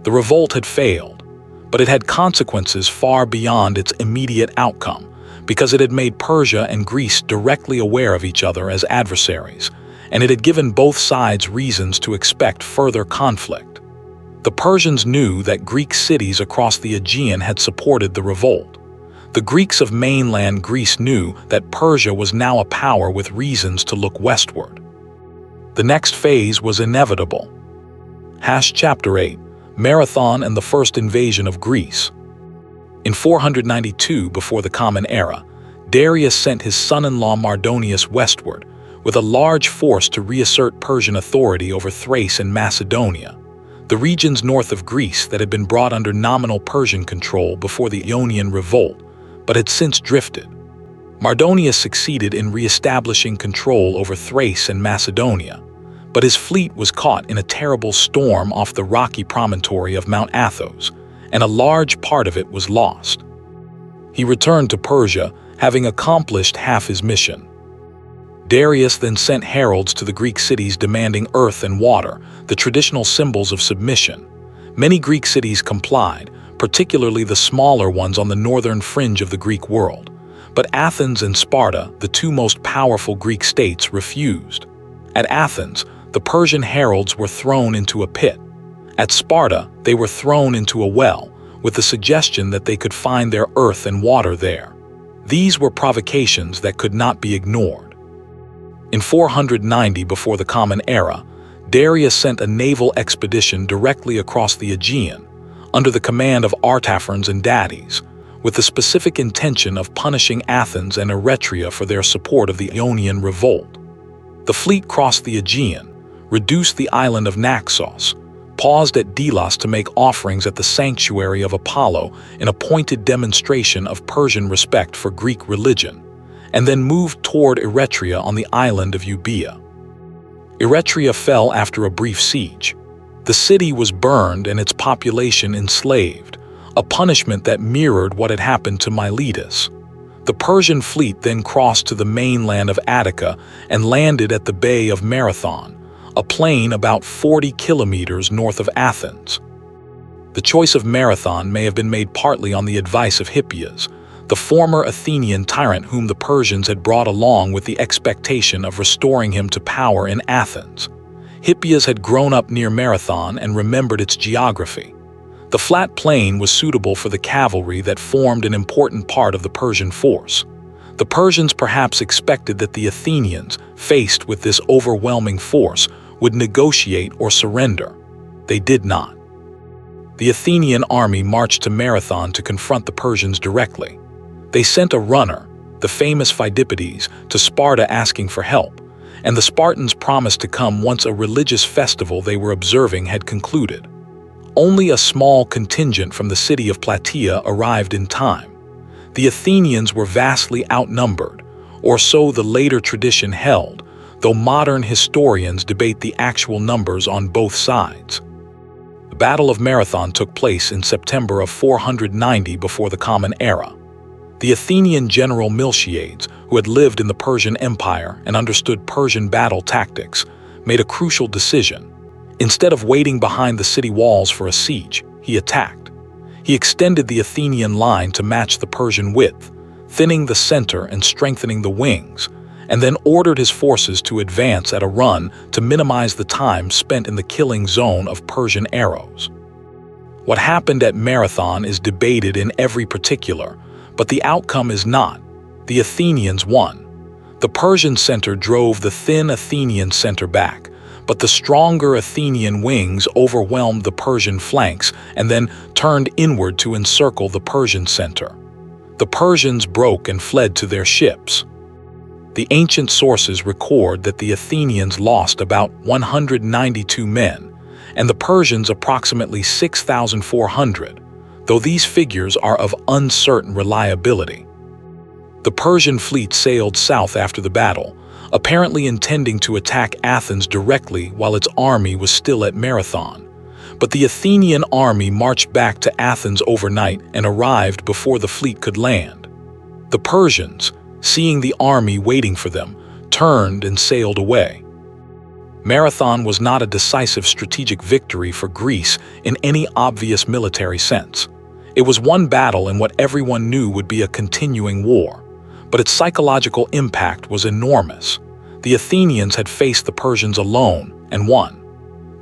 The revolt had failed, but it had consequences far beyond its immediate outcome, because it had made Persia and Greece directly aware of each other as adversaries, and it had given both sides reasons to expect further conflict. The Persians knew that Greek cities across the Aegean had supported the revolt. The Greeks of mainland Greece knew that Persia was now a power with reasons to look westward. The next phase was inevitable. Chapter 8, Marathon and the First Invasion of Greece. In 492 before the Common Era, Darius sent his son-in-law Mardonius westward, with a large force to reassert Persian authority over Thrace and Macedonia, the regions north of Greece that had been brought under nominal Persian control before the Ionian Revolt, but had since drifted. Mardonius succeeded in re-establishing control over Thrace and Macedonia, but his fleet was caught in a terrible storm off the rocky promontory of Mount Athos, and a large part of it was lost. He returned to Persia, having accomplished half his mission. Darius then sent heralds to the Greek cities demanding earth and water, the traditional symbols of submission. Many Greek cities complied, particularly the smaller ones on the northern fringe of the Greek world. But Athens and Sparta, the 2 most powerful Greek states, refused. At Athens, the Persian heralds were thrown into a pit. At Sparta, they were thrown into a well, with the suggestion that they could find their earth and water there. These were provocations that could not be ignored. In 490 before the Common Era, Darius sent a naval expedition directly across the Aegean, under the command of Artaphorns and Datis, with the specific intention of punishing Athens and Eretria for their support of the Ionian revolt. The fleet crossed the Aegean, reduced the island of Naxos, paused at Delos to make offerings at the sanctuary of Apollo in a pointed demonstration of Persian respect for Greek religion, and then moved toward Eretria on the island of Euboea. Eretria fell after a brief siege. The city was burned and its population enslaved, a punishment that mirrored what had happened to Miletus. The Persian fleet then crossed to the mainland of Attica and landed at the Bay of Marathon, a plain about 40 kilometers north of Athens. The choice of Marathon may have been made partly on the advice of Hippias, the former Athenian tyrant whom the Persians had brought along with the expectation of restoring him to power in Athens. Hippias had grown up near Marathon and remembered its geography. The flat plain was suitable for the cavalry that formed an important part of the Persian force. The Persians perhaps expected that the Athenians, faced with this overwhelming force, would negotiate or surrender. They did not. The Athenian army marched to Marathon to confront the Persians directly. They sent a runner, the famous Phidippides, to Sparta asking for help, and the Spartans promised to come once a religious festival they were observing had concluded. Only a small contingent from the city of Plataea arrived in time. The Athenians were vastly outnumbered, or so the later tradition held, though modern historians debate the actual numbers on both sides. The Battle of Marathon took place in September of 490 before the Common Era. The Athenian general Miltiades, who had lived in the Persian Empire and understood Persian battle tactics, made a crucial decision. Instead of waiting behind the city walls for a siege, he attacked. He extended the Athenian line to match the Persian width, thinning the center and strengthening the wings, and then ordered his forces to advance at a run to minimize the time spent in the killing zone of Persian arrows. What happened at Marathon is debated in every particular, but the outcome is not. The Athenians won. The Persian center drove the thin Athenian center back, but the stronger Athenian wings overwhelmed the Persian flanks and then turned inward to encircle the Persian center. The Persians broke and fled to their ships. The ancient sources record that the Athenians lost about 192 men, and the Persians approximately 6,400, though these figures are of uncertain reliability. The Persian fleet sailed south after the battle, apparently intending to attack Athens directly while its army was still at Marathon. But the Athenian army marched back to Athens overnight and arrived before the fleet could land. The Persians, seeing the army waiting for them, turned and sailed away. Marathon was not a decisive strategic victory for Greece in any obvious military sense. It was one battle in what everyone knew would be a continuing war, but its psychological impact was enormous. The Athenians had faced the Persians alone and won.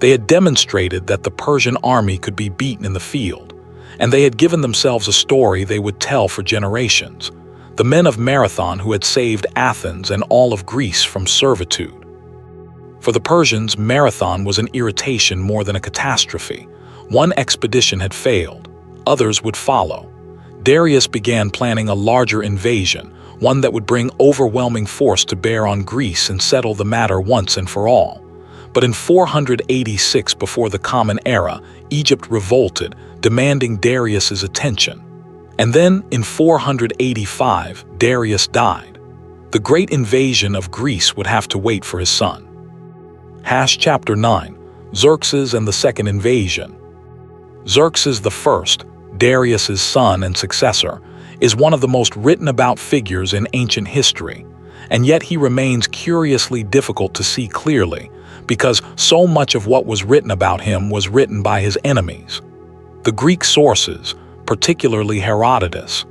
They had demonstrated that the Persian army could be beaten in the field, and they had given themselves a story they would tell for generations. The men of Marathon who had saved Athens and all of Greece from servitude. For the Persians, Marathon was an irritation more than a catastrophe. One expedition had failed. Others would follow. Darius began planning a larger invasion, one that would bring overwhelming force to bear on Greece and settle the matter once and for all. But in 486 before the Common Era, Egypt revolted, demanding Darius's attention. And then, in 485, Darius died. The great invasion of Greece would have to wait for his son. Chapter 9. Xerxes and the Second Invasion. Xerxes I, Darius's son and successor, is one of the most written about figures in ancient history, and yet he remains curiously difficult to see clearly, because so much of what was written about him was written by his enemies. The Greek sources, particularly Herodotus,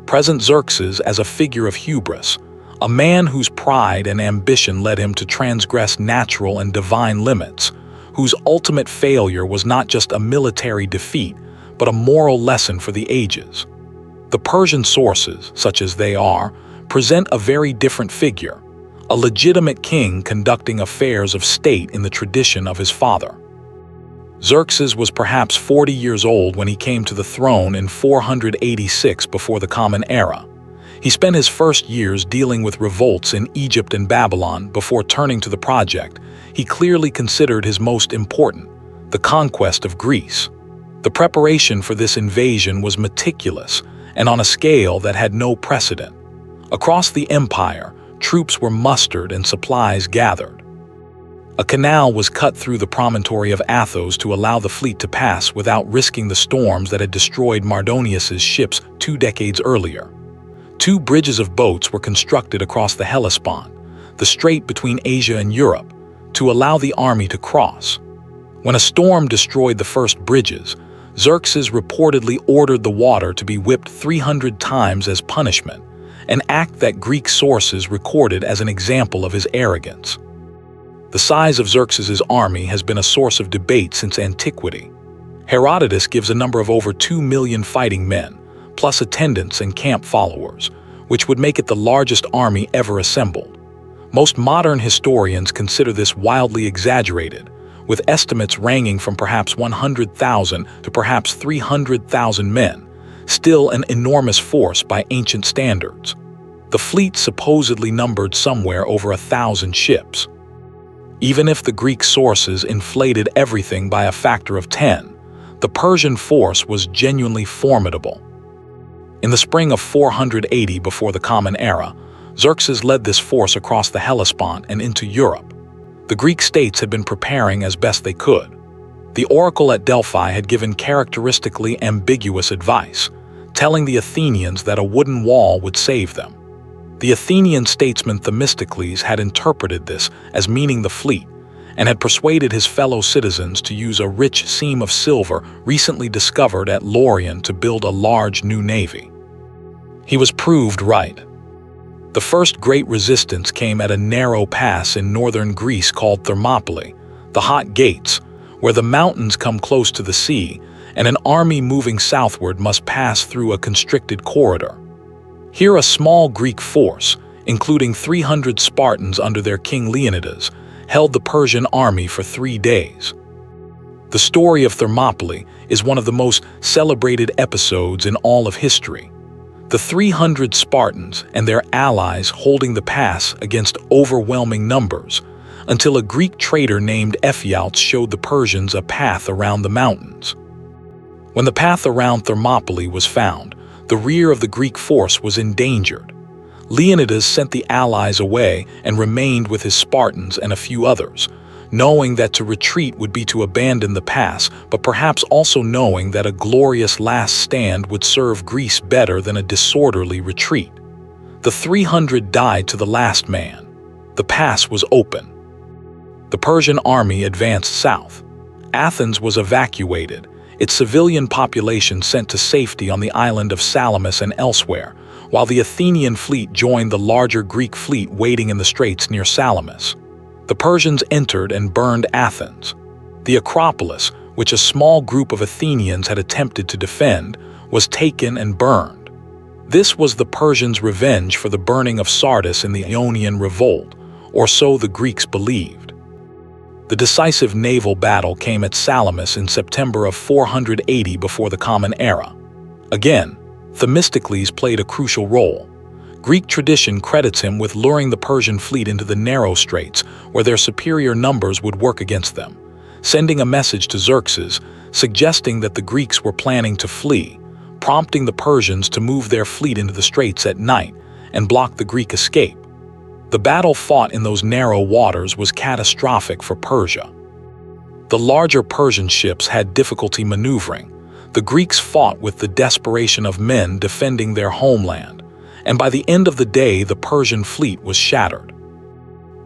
present Xerxes as a figure of hubris, a man whose pride and ambition led him to transgress natural and divine limits, whose ultimate failure was not just a military defeat, but a moral lesson for the ages. The Persian sources, such as they are, present a very different figure, a legitimate king conducting affairs of state in the tradition of his father. Xerxes was perhaps 40 years old when he came to the throne in 486 before the Common Era. He spent his first years dealing with revolts in Egypt and Babylon before turning to the project he clearly considered his most important, the conquest of Greece. The preparation for this invasion was meticulous and on a scale that had no precedent. Across the empire, troops were mustered and supplies gathered. A canal was cut through the promontory of Athos to allow the fleet to pass without risking the storms that had destroyed Mardonius's ships 2 decades earlier. 2 bridges of boats were constructed across the Hellespont, the strait between Asia and Europe, to allow the army to cross. When a storm destroyed the first bridges, Xerxes reportedly ordered the water to be whipped 300 times as punishment, an act that Greek sources recorded as an example of his arrogance. The size of Xerxes's army has been a source of debate since antiquity. Herodotus gives a number of over 2 million fighting men, plus attendants and camp followers, which would make it the largest army ever assembled. Most modern historians consider this wildly exaggerated, with estimates ranging from perhaps 100,000 to perhaps 300,000 men, still an enormous force by ancient standards. The fleet supposedly numbered somewhere over 1,000 ships. Even if the Greek sources inflated everything by a factor of 10, the Persian force was genuinely formidable. In the spring of 480 before the Common Era, Xerxes led this force across the Hellespont and into Europe. The Greek states had been preparing as best they could. The oracle at Delphi had given characteristically ambiguous advice, telling the Athenians that a wooden wall would save them. The Athenian statesman Themistocles had interpreted this as meaning the fleet, and had persuaded his fellow citizens to use a rich seam of silver recently discovered at Lorient to build a large new navy. He was proved right. The first great resistance came at a narrow pass in northern Greece called Thermopylae, the Hot Gates, where the mountains come close to the sea, and an army moving southward must pass through a constricted corridor. Here a small Greek force, including 300 Spartans under their king Leonidas, held the Persian army for 3 days. The story of Thermopylae is one of the most celebrated episodes in all of history. The 300 Spartans and their allies holding the pass against overwhelming numbers, until a Greek trader named Ephialtes showed the Persians a path around the mountains. When the path around Thermopylae was found, the rear of the Greek force was endangered. Leonidas sent the allies away and remained with his Spartans and a few others, knowing that to retreat would be to abandon the pass, but perhaps also knowing that a glorious last stand would serve Greece better than a disorderly retreat. The 300 died to the last man. The pass was open. The Persian army advanced south. Athens was evacuated, its civilian population sent to safety on the island of Salamis and elsewhere, while the Athenian fleet joined the larger Greek fleet waiting in the straits near Salamis. The Persians entered and burned Athens. The Acropolis, which a small group of Athenians had attempted to defend, was taken and burned. This was the Persians' revenge for the burning of Sardis in the Ionian Revolt, or so the Greeks believed. The decisive naval battle came at Salamis in September of 480 before the Common Era. Again, Themistocles played a crucial role. Greek tradition credits him with luring the Persian fleet into the narrow straits where their superior numbers would work against them, sending a message to Xerxes suggesting that the Greeks were planning to flee, prompting the Persians to move their fleet into the straits at night and block the Greek escape. The battle fought in those narrow waters was catastrophic for Persia. The larger Persian ships had difficulty maneuvering. The Greeks fought with the desperation of men defending their homeland, and by the end of the day the Persian fleet was shattered.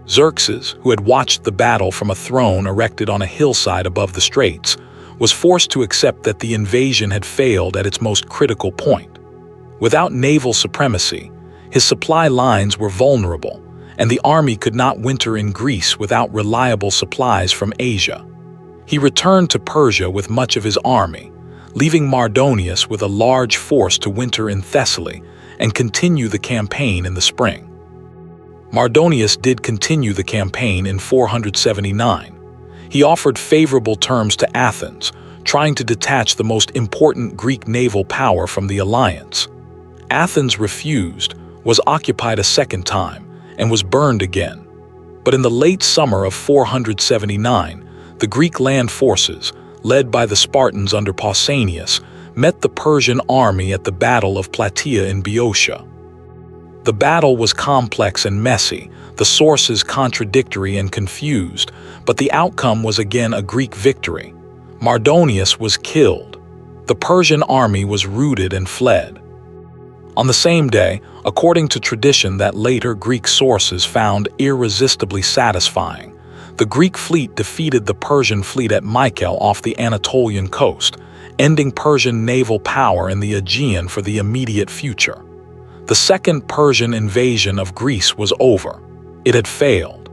Xerxes, who had watched the battle from a throne erected on a hillside above the straits, was forced to accept that the invasion had failed at its most critical point. Without naval supremacy, his supply lines were vulnerable, and the army could not winter in Greece without reliable supplies from Asia. He returned to Persia with much of his army, leaving Mardonius with a large force to winter in Thessaly and continue the campaign in the spring. Mardonius did continue the campaign in 479. He offered favorable terms to Athens, trying to detach the most important Greek naval power from the alliance. Athens refused, was occupied a second time, and was burned again. But in the late summer of 479, the Greek land forces, led by the Spartans under Pausanias, met the Persian army at the Battle of Plataea in Boeotia. The battle was complex and messy, the sources contradictory and confused, but the outcome was again a Greek victory. Mardonius was killed. The Persian army was routed and fled. On the same day, according to tradition that later Greek sources found irresistibly satisfying, the Greek fleet defeated the Persian fleet at Mykel off the Anatolian coast, ending Persian naval power in the Aegean for the immediate future. The second Persian invasion of Greece was over. It had failed.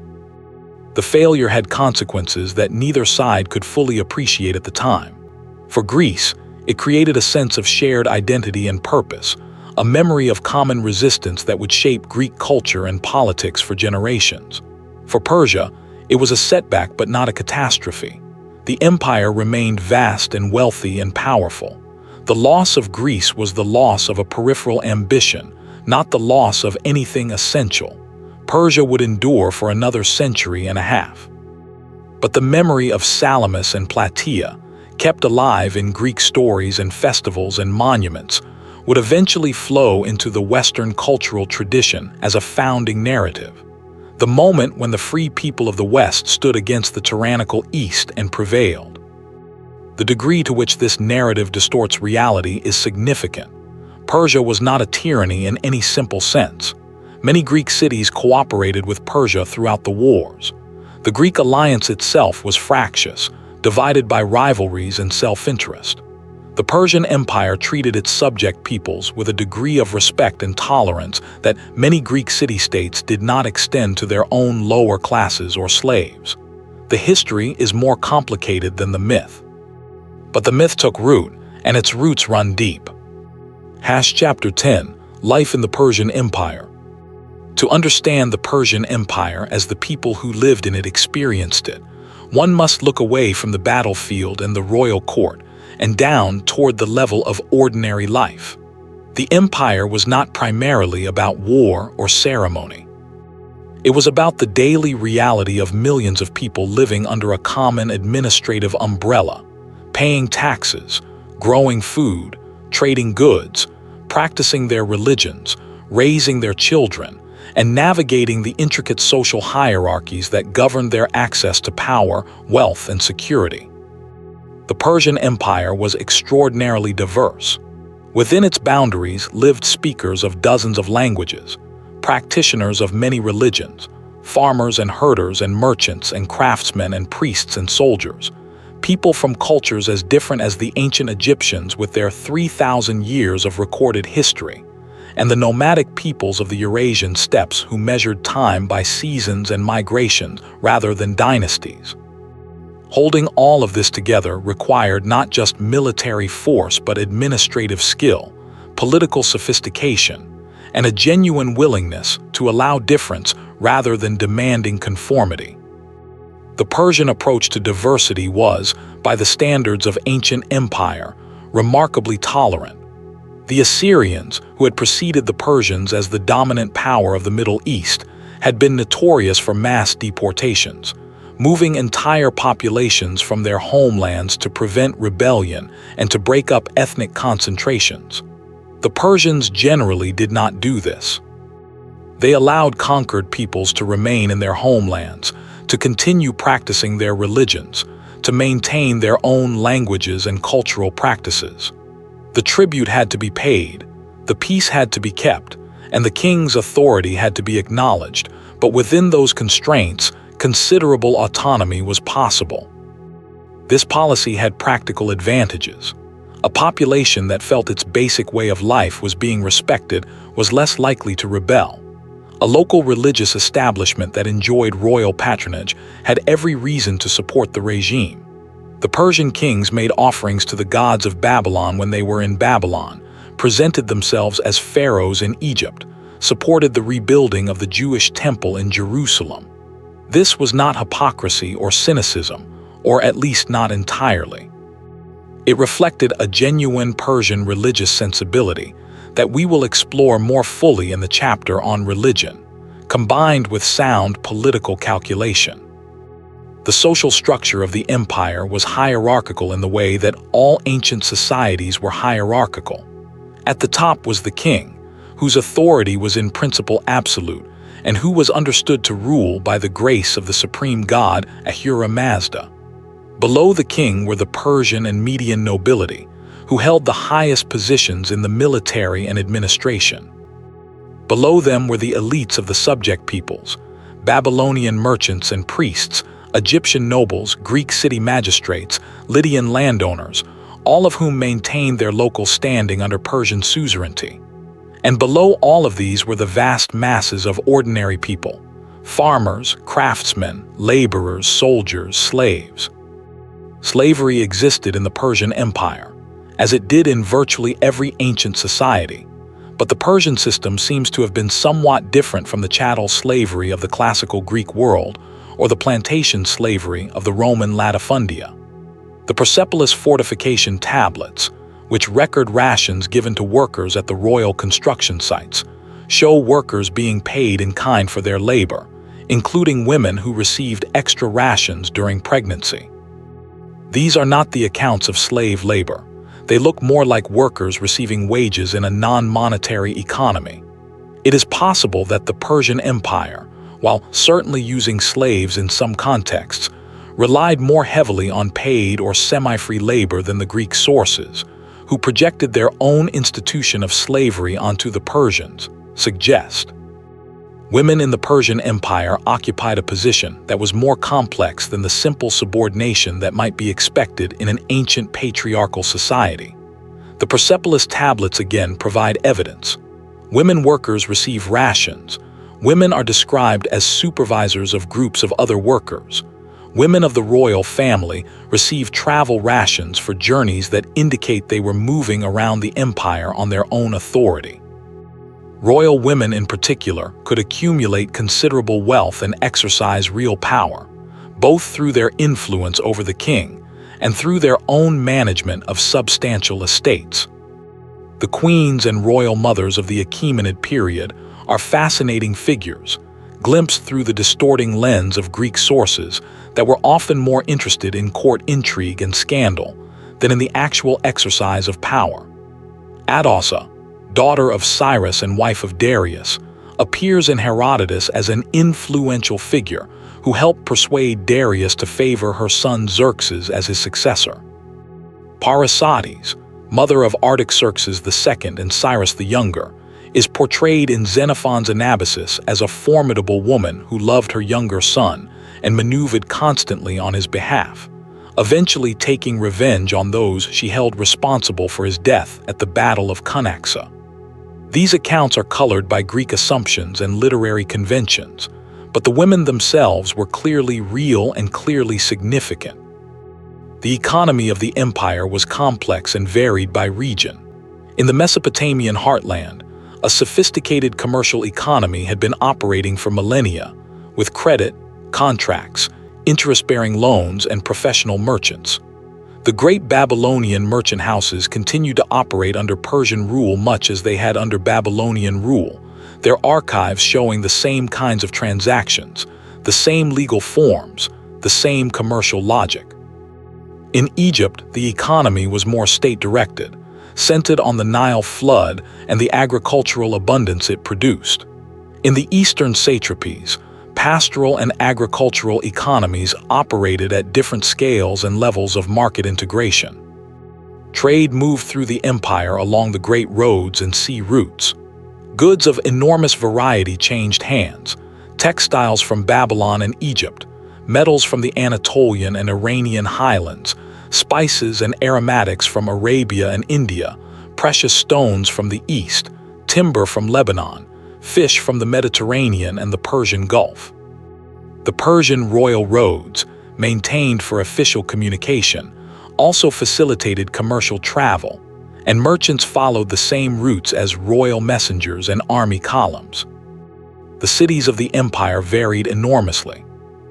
The failure had consequences that neither side could fully appreciate at the time. For Greece, it created a sense of shared identity and purpose, a memory of common resistance that would shape Greek culture and politics for generations. For Persia, it was a setback but not a catastrophe. The empire remained vast and wealthy and powerful. The loss of Greece was the loss of a peripheral ambition, not the loss of anything essential. Persia would endure for another century and a half. But the memory of Salamis and Plataea, kept alive in Greek stories and festivals and monuments, would eventually flow into the Western cultural tradition as a founding narrative. The moment when the free people of the West stood against the tyrannical East and prevailed. The degree to which this narrative distorts reality is significant. Persia was not a tyranny in any simple sense. Many Greek cities cooperated with Persia throughout the wars. The Greek alliance itself was fractious, divided by rivalries and self-interest. The Persian Empire treated its subject peoples with a degree of respect and tolerance that many Greek city-states did not extend to their own lower classes or slaves. The history is more complicated than the myth. But the myth took root, and its roots run deep. Chapter 10, Life in the Persian Empire. To understand the Persian Empire as the people who lived in it experienced it, one must look away from the battlefield and the royal court and down toward the level of ordinary life. The empire was not primarily about war or ceremony. It was about the daily reality of millions of people living under a common administrative umbrella, paying taxes, growing food, trading goods, practicing their religions, raising their children, and navigating the intricate social hierarchies that governed their access to power, wealth, and security. The Persian Empire was extraordinarily diverse. Within its boundaries lived speakers of dozens of languages, practitioners of many religions, farmers and herders and merchants and craftsmen and priests and soldiers, people from cultures as different as the ancient Egyptians with their 3,000 years of recorded history, and the nomadic peoples of the Eurasian steppes who measured time by seasons and migrations rather than dynasties. Holding all of this together required not just military force but administrative skill, political sophistication, and a genuine willingness to allow difference rather than demanding conformity. The Persian approach to diversity was, by the standards of ancient empire, remarkably tolerant. The Assyrians, who had preceded the Persians as the dominant power of the Middle East, had been notorious for mass deportations, moving entire populations from their homelands to prevent rebellion and to break up ethnic concentrations. The Persians generally did not do this. They allowed conquered peoples to remain in their homelands, to continue practicing their religions, to maintain their own languages and cultural practices. The tribute had to be paid, the peace had to be kept, and the king's authority had to be acknowledged, but within those constraints, considerable autonomy was possible. This policy had practical advantages. A population that felt its basic way of life was being respected was less likely to rebel. A local religious establishment that enjoyed royal patronage had every reason to support the regime. The Persian kings made offerings to the gods of Babylon when they were in Babylon, presented themselves as pharaohs in Egypt, supported the rebuilding of the Jewish temple in Jerusalem. This was not hypocrisy or cynicism, or at least not entirely. It reflected a genuine Persian religious sensibility that we will explore more fully in the chapter on religion, combined with sound political calculation. The social structure of the empire was hierarchical in the way that all ancient societies were hierarchical. At the top was the king, whose authority was in principle absolute, and who was understood to rule by the grace of the supreme god Ahura Mazda. Below the king were the Persian and Median nobility, who held the highest positions in the military and administration. Below them were the elites of the subject peoples, Babylonian merchants and priests, Egyptian nobles, Greek city magistrates, Lydian landowners, all of whom maintained their local standing under Persian suzerainty. And below all of these were the vast masses of ordinary people, farmers, craftsmen, laborers, soldiers, slaves. Slavery existed in the Persian Empire, as it did in virtually every ancient society, but the Persian system seems to have been somewhat different from the chattel slavery of the classical Greek world or the plantation slavery of the Roman latifundia. The Persepolis fortification tablets, which record rations given to workers at the royal construction sites, show workers being paid in kind for their labor, including women who received extra rations during pregnancy. These are not the accounts of slave labor. They look more like workers receiving wages in a non-monetary economy. It is possible that the Persian Empire, while certainly using slaves in some contexts, relied more heavily on paid or semi-free labor than the Greek sources, who projected their own institution of slavery onto the Persians, suggest. Women in the Persian Empire occupied a position that was more complex than the simple subordination that might be expected in an ancient patriarchal society. The Persepolis tablets again provide evidence. Women workers receive rations. Women are described as supervisors of groups of other workers. Women of the royal family receive travel rations for journeys that indicate they were moving around the empire on their own authority. Royal women in particular could accumulate considerable wealth and exercise real power, both through their influence over the king and through their own management of substantial estates. The queens and royal mothers of the Achaemenid period are fascinating figures, glimpsed through the distorting lens of Greek sources that were often more interested in court intrigue and scandal than in the actual exercise of power. Adossa, daughter of Cyrus and wife of Darius, appears in Herodotus as an influential figure who helped persuade Darius to favor her son Xerxes as his successor. Parysatis, mother of Artaxerxes II and Cyrus the Younger, is portrayed in Xenophon's Anabasis as a formidable woman who loved her younger son and maneuvered constantly on his behalf, eventually taking revenge on those she held responsible for his death at the Battle of Cunaxa. These accounts are colored by Greek assumptions and literary conventions, but the women themselves were clearly real and clearly significant. The economy of the empire was complex and varied by region. In the Mesopotamian heartland, a sophisticated commercial economy had been operating for millennia, with credit, contracts, interest-bearing loans, and professional merchants. The great Babylonian merchant houses continued to operate under Persian rule much as they had under Babylonian rule, their archives showing the same kinds of transactions, the same legal forms, the same commercial logic. In Egypt, the economy was more state-directed, centered on the Nile flood and the agricultural abundance it produced. In the eastern satrapies, pastoral and agricultural economies operated at different scales and levels of market integration. Trade moved through the empire along the great roads and sea routes. Goods of enormous variety changed hands, textiles from Babylon and Egypt, metals from the Anatolian and Iranian highlands, spices and aromatics from Arabia and India, precious stones from the East, timber from Lebanon, fish from the Mediterranean and the Persian Gulf. The Persian royal roads, maintained for official communication, also facilitated commercial travel, and merchants followed the same routes as royal messengers and army columns. The cities of the empire varied enormously.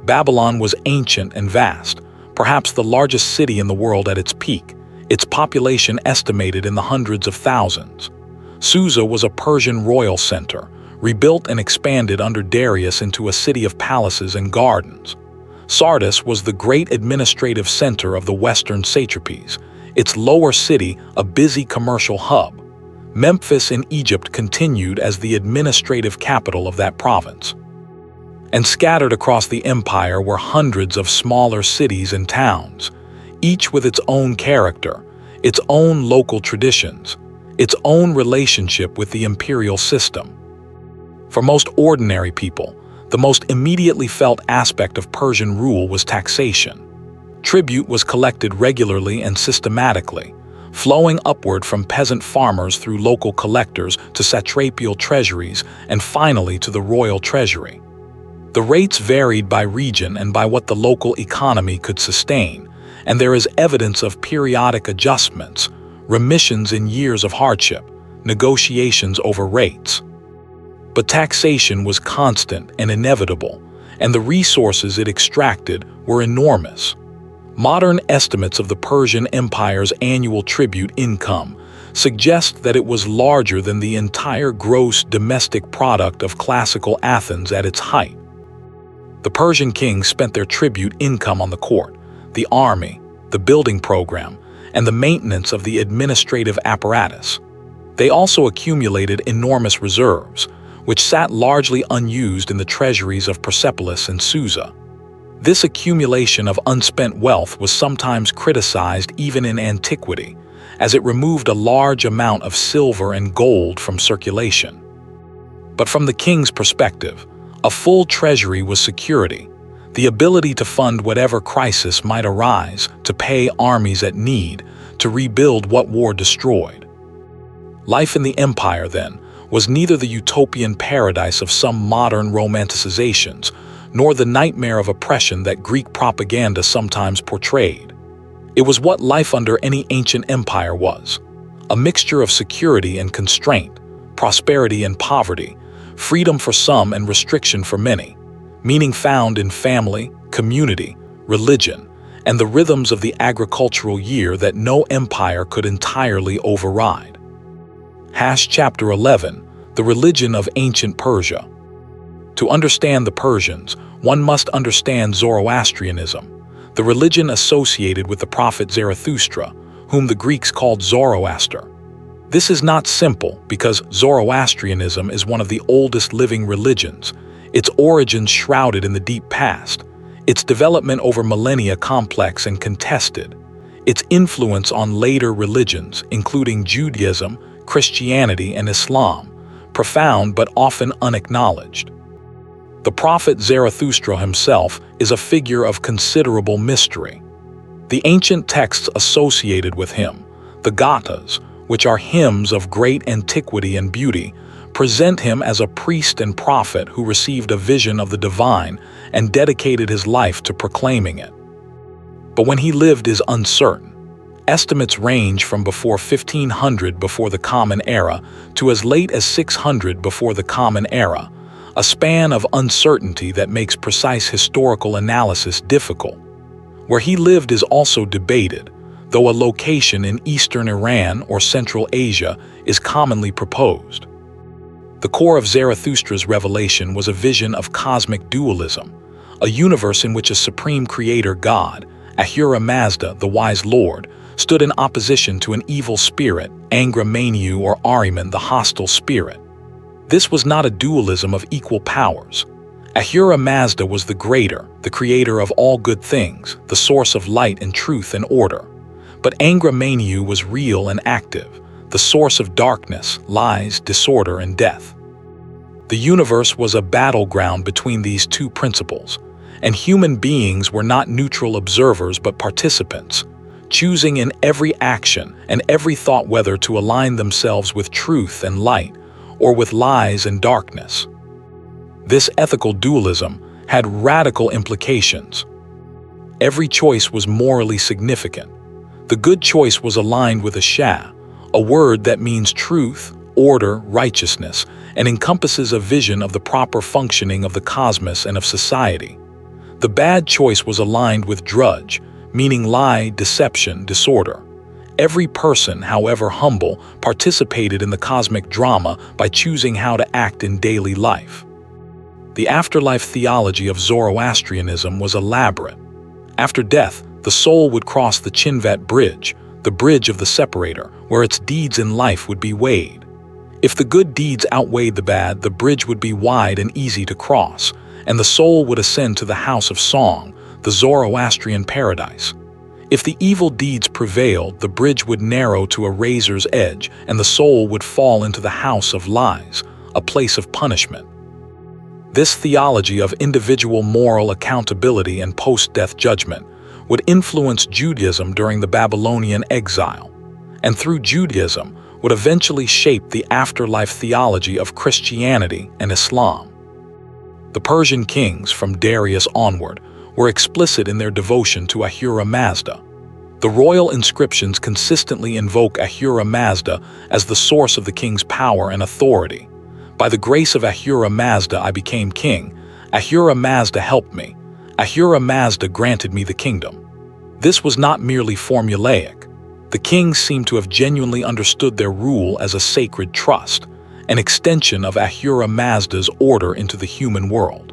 Babylon was ancient and vast, perhaps the largest city in the world at its peak, its population estimated in the hundreds of thousands. Susa was a Persian royal center, rebuilt and expanded under Darius into a city of palaces and gardens. Sardis was the great administrative center of the western satrapies, its lower city a busy commercial hub. Memphis in Egypt continued as the administrative capital of that province. And scattered across the empire were hundreds of smaller cities and towns, each with its own character, its own local traditions, its own relationship with the imperial system. For most ordinary people, the most immediately felt aspect of Persian rule was taxation. Tribute was collected regularly and systematically, flowing upward from peasant farmers through local collectors to satrapial treasuries and finally to the royal treasury. The rates varied by region and by what the local economy could sustain, and there is evidence of periodic adjustments, remissions in years of hardship, negotiations over rates. But taxation was constant and inevitable, and the resources it extracted were enormous. Modern estimates of the Persian Empire's annual tribute income suggest that it was larger than the entire gross domestic product of classical Athens at its height. The Persian kings spent their tribute income on the court, the army, the building program, and the maintenance of the administrative apparatus. They also accumulated enormous reserves, which sat largely unused in the treasuries of Persepolis and Susa. This accumulation of unspent wealth was sometimes criticized even in antiquity, as it removed a large amount of silver and gold from circulation. But from the king's perspective, a full treasury was security, the ability to fund whatever crisis might arise, to pay armies at need, to rebuild what war destroyed. Life in the empire, then, was neither the utopian paradise of some modern romanticizations, nor the nightmare of oppression that Greek propaganda sometimes portrayed. It was what life under any ancient empire was, a mixture of security and constraint, prosperity and poverty, freedom for some and restriction for many, meaning found in family, community, religion, and the rhythms of the agricultural year that no empire could entirely override. Chapter 11, The Religion of Ancient Persia. To understand the Persians, one must understand Zoroastrianism, the religion associated with the prophet Zarathustra, whom the Greeks called Zoroaster. This is not simple because Zoroastrianism is one of the oldest living religions, its origins shrouded in the deep past, its development over millennia complex and contested, its influence on later religions, including Judaism, Christianity, and Islam, profound but often unacknowledged. The prophet Zarathustra himself is a figure of considerable mystery. The ancient texts associated with him, the Gathas, which are hymns of great antiquity and beauty, present him as a priest and prophet who received a vision of the divine and dedicated his life to proclaiming it. But when he lived is uncertain. Estimates range from before 1500 before the Common Era to as late as 600 before the Common Era, a span of uncertainty that makes precise historical analysis difficult. Where he lived is also debated, though a location in eastern Iran or Central Asia is commonly proposed. The core of Zarathustra's revelation was a vision of cosmic dualism, a universe in which a supreme creator god, Ahura Mazda, the wise lord, stood in opposition to an evil spirit, Angra Mainyu or Ahriman, the hostile spirit. This was not a dualism of equal powers. Ahura Mazda was the greater, the creator of all good things, the source of light and truth and order. But Angra Mainyu was real and active, the source of darkness, lies, disorder, and death. The universe was a battleground between these two principles, and human beings were not neutral observers but participants, choosing in every action and every thought whether to align themselves with truth and light or with lies and darkness. This ethical dualism had radical implications. Every choice was morally significant. The good choice was aligned with a Shah, a word that means truth, order, righteousness, and encompasses a vision of the proper functioning of the cosmos and of society. The bad choice was aligned with drudge, meaning lie, deception, disorder. Every person, however humble, participated in the cosmic drama by choosing how to act in daily life. The afterlife theology of Zoroastrianism was elaborate. After death, the soul would cross the Chinvat Bridge, the bridge of the separator, where its deeds in life would be weighed. If the good deeds outweighed the bad, the bridge would be wide and easy to cross, and the soul would ascend to the house of song, the Zoroastrian paradise. If the evil deeds prevailed, the bridge would narrow to a razor's edge, and the soul would fall into the house of lies, a place of punishment. This theology of individual moral accountability and post-death judgment would influence Judaism during the Babylonian exile, and through Judaism would eventually shape the afterlife theology of Christianity and Islam. The Persian kings, from Darius onward, were explicit in their devotion to Ahura Mazda. The royal inscriptions consistently invoke Ahura Mazda as the source of the king's power and authority. By the grace of Ahura Mazda I became king. Ahura Mazda helped me. Ahura Mazda granted me the kingdom. This was not merely formulaic. The kings seem to have genuinely understood their rule as a sacred trust, an extension of Ahura Mazda's order into the human world.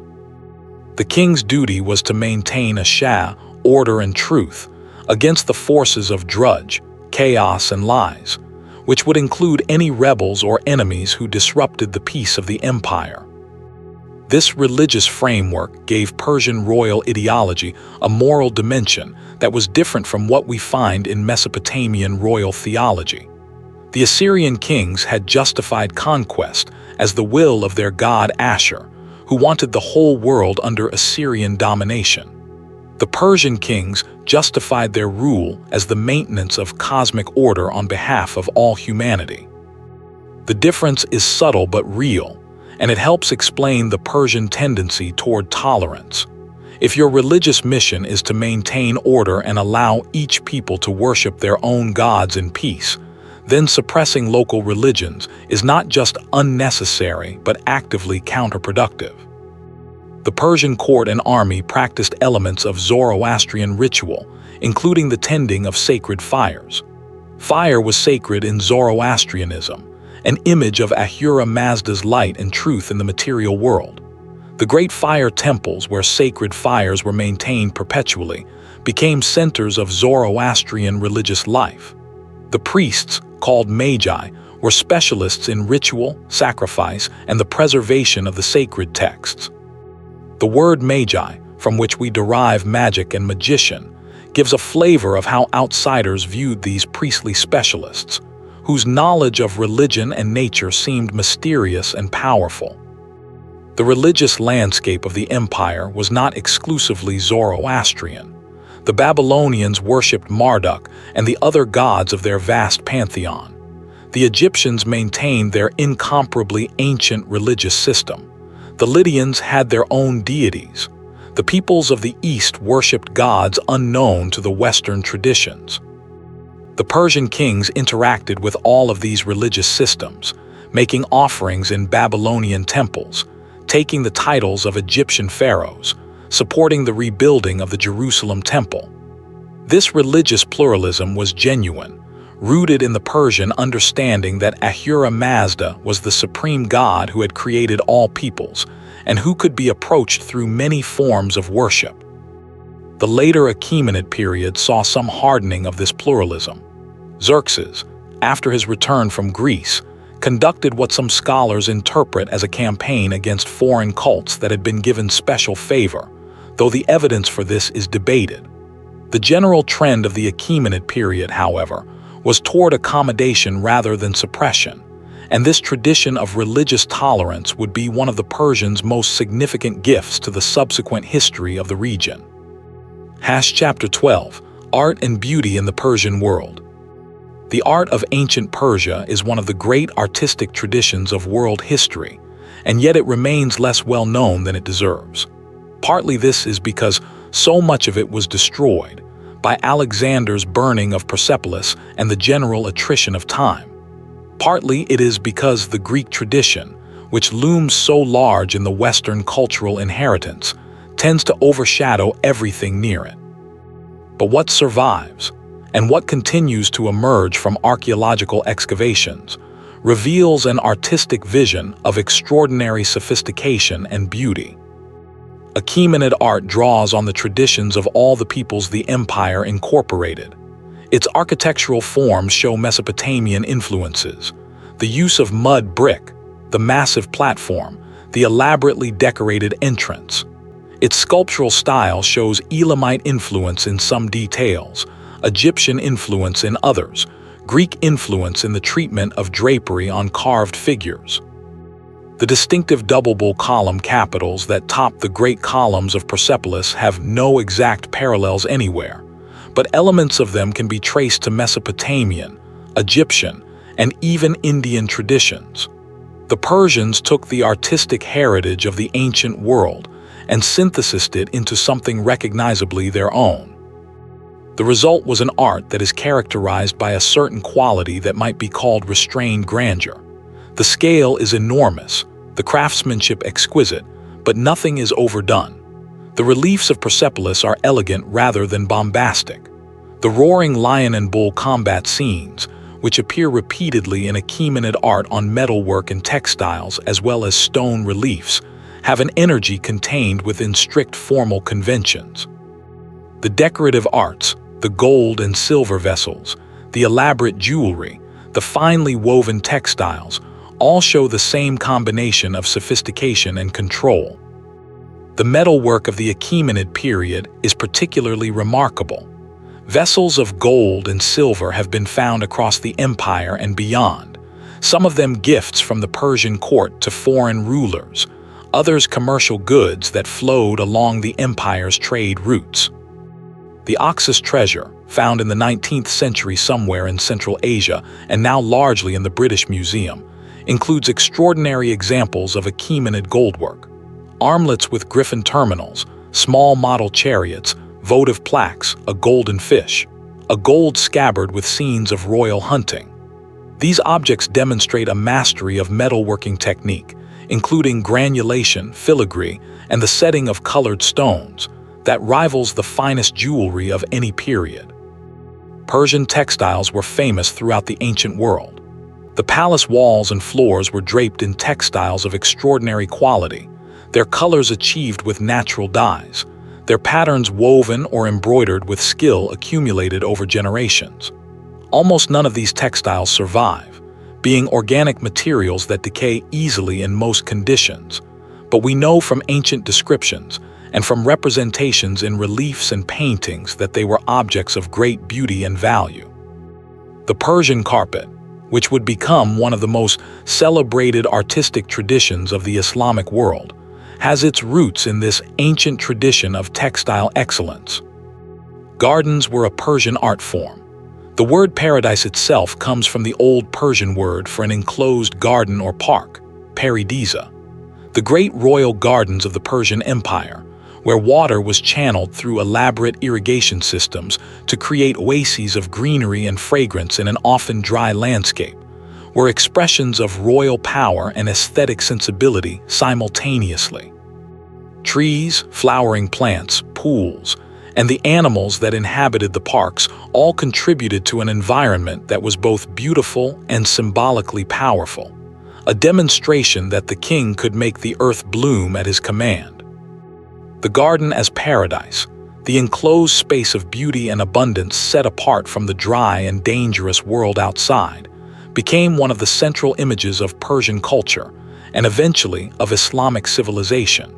The king's duty was to maintain a Shah, order and truth, against the forces of drudge, chaos and lies, which would include any rebels or enemies who disrupted the peace of the empire. This religious framework gave Persian royal ideology a moral dimension that was different from what we find in Mesopotamian royal theology. The Assyrian kings had justified conquest as the will of their god Ashur, who wanted the whole world under Assyrian domination. The Persian kings justified their rule as the maintenance of cosmic order on behalf of all humanity. The difference is subtle but real, and it helps explain the Persian tendency toward tolerance. If your religious mission is to maintain order and allow each people to worship their own gods in peace, then suppressing local religions is not just unnecessary but actively counterproductive. The Persian court and army practiced elements of Zoroastrian ritual, including the tending of sacred fires. Fire was sacred in Zoroastrianism, an image of Ahura Mazda's light and truth in the material world. The great fire temples, where sacred fires were maintained perpetually, became centers of Zoroastrian religious life. The priests, called magi, were specialists in ritual, sacrifice, and the preservation of the sacred texts. The word magi, from which we derive magic and magician, gives a flavor of how outsiders viewed these priestly specialists, whose knowledge of religion and nature seemed mysterious and powerful. The religious landscape of the empire was not exclusively Zoroastrian. The Babylonians worshipped Marduk and the other gods of their vast pantheon. The Egyptians maintained their incomparably ancient religious system. The Lydians had their own deities. The peoples of the East worshipped gods unknown to the Western traditions. The Persian kings interacted with all of these religious systems, making offerings in Babylonian temples, taking the titles of Egyptian pharaohs, supporting the rebuilding of the Jerusalem temple. This religious pluralism was genuine, rooted in the Persian understanding that Ahura Mazda was the supreme god who had created all peoples, and who could be approached through many forms of worship. The later Achaemenid period saw some hardening of this pluralism. Xerxes, after his return from Greece, conducted what some scholars interpret as a campaign against foreign cults that had been given special favor, though the evidence for this is debated. The general trend of the Achaemenid period, however, was toward accommodation rather than suppression, and this tradition of religious tolerance would be one of the Persians' most significant gifts to the subsequent history of the region. Chapter 12: Art and Beauty in the Persian World. The art of ancient Persia is one of the great artistic traditions of world history, and yet it remains less well known than it deserves. Partly this is because, so much of it was destroyed by Alexander's burning of Persepolis and the general attrition of time. Partly it is because the Greek tradition, which looms so large in the Western cultural inheritance, tends to overshadow everything near it. But what survives, and what continues to emerge from archaeological excavations, reveals an artistic vision of extraordinary sophistication and beauty. Achaemenid art draws on the traditions of all the peoples the empire incorporated. Its architectural forms show Mesopotamian influences: the use of mud brick, the massive platform, the elaborately decorated entrance. Its sculptural style shows Elamite influence in some details, Egyptian influence in others, Greek influence in the treatment of drapery on carved figures. The distinctive double-bull column capitals that top the great columns of Persepolis have no exact parallels anywhere, but elements of them can be traced to Mesopotamian, Egyptian, and even Indian traditions. The Persians took the artistic heritage of the ancient world and synthesized it into something recognizably their own. The result was an art that is characterized by a certain quality that might be called restrained grandeur. The scale is enormous, the craftsmanship exquisite, but nothing is overdone. The reliefs of Persepolis are elegant rather than bombastic. The roaring lion and bull combat scenes, which appear repeatedly in Achaemenid art on metalwork and textiles as well as stone reliefs, have an energy contained within strict formal conventions. The decorative arts, the gold and silver vessels, the elaborate jewelry, the finely woven textiles, all show the same combination of sophistication and control. The metalwork of the Achaemenid period is particularly remarkable. Vessels of gold and silver have been found across the empire and beyond, some of them gifts from the Persian court to foreign rulers, others commercial goods that flowed along the empire's trade routes. The Oxus treasure, found in the 19th century somewhere in Central Asia and now largely in the British Museum, includes extraordinary examples of Achaemenid goldwork. Armlets with griffin terminals, small model chariots, votive plaques, a golden fish, a gold scabbard with scenes of royal hunting. These objects demonstrate a mastery of metalworking technique, including granulation, filigree, and the setting of colored stones, that rivals the finest jewelry of any period. Persian textiles were famous throughout the ancient world. The palace walls and floors were draped in textiles of extraordinary quality, their colors achieved with natural dyes, their patterns woven or embroidered with skill accumulated over generations. Almost none of these textiles survive, being organic materials that decay easily in most conditions, but we know from ancient descriptions and from representations in reliefs and paintings that they were objects of great beauty and value. The Persian carpet, which would become one of the most celebrated artistic traditions of the Islamic world, has its roots in this ancient tradition of textile excellence. Gardens were a Persian art form. The word paradise itself comes from the Old Persian word for an enclosed garden or park, paradisa. The great royal gardens of the Persian Empire, where water was channeled through elaborate irrigation systems to create oases of greenery and fragrance in an often dry landscape, were expressions of royal power and aesthetic sensibility simultaneously. Trees, flowering plants, pools, and the animals that inhabited the parks all contributed to an environment that was both beautiful and symbolically powerful, a demonstration that the king could make the earth bloom at his command. The garden as paradise, the enclosed space of beauty and abundance set apart from the dry and dangerous world outside, became one of the central images of Persian culture and eventually of Islamic civilization.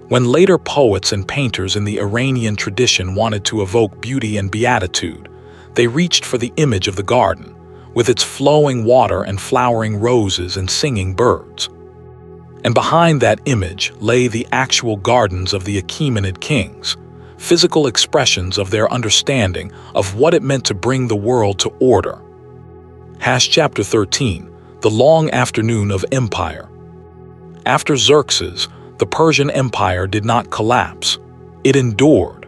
When later poets and painters in the Iranian tradition wanted to evoke beauty and beatitude, they reached for the image of the garden, with its flowing water and flowering roses and singing birds. And behind that image lay the actual gardens of the Achaemenid kings, physical expressions of their understanding of what it meant to bring the world to order. Chapter 13, The Long Afternoon of Empire. After Xerxes, the Persian Empire did not collapse. It endured.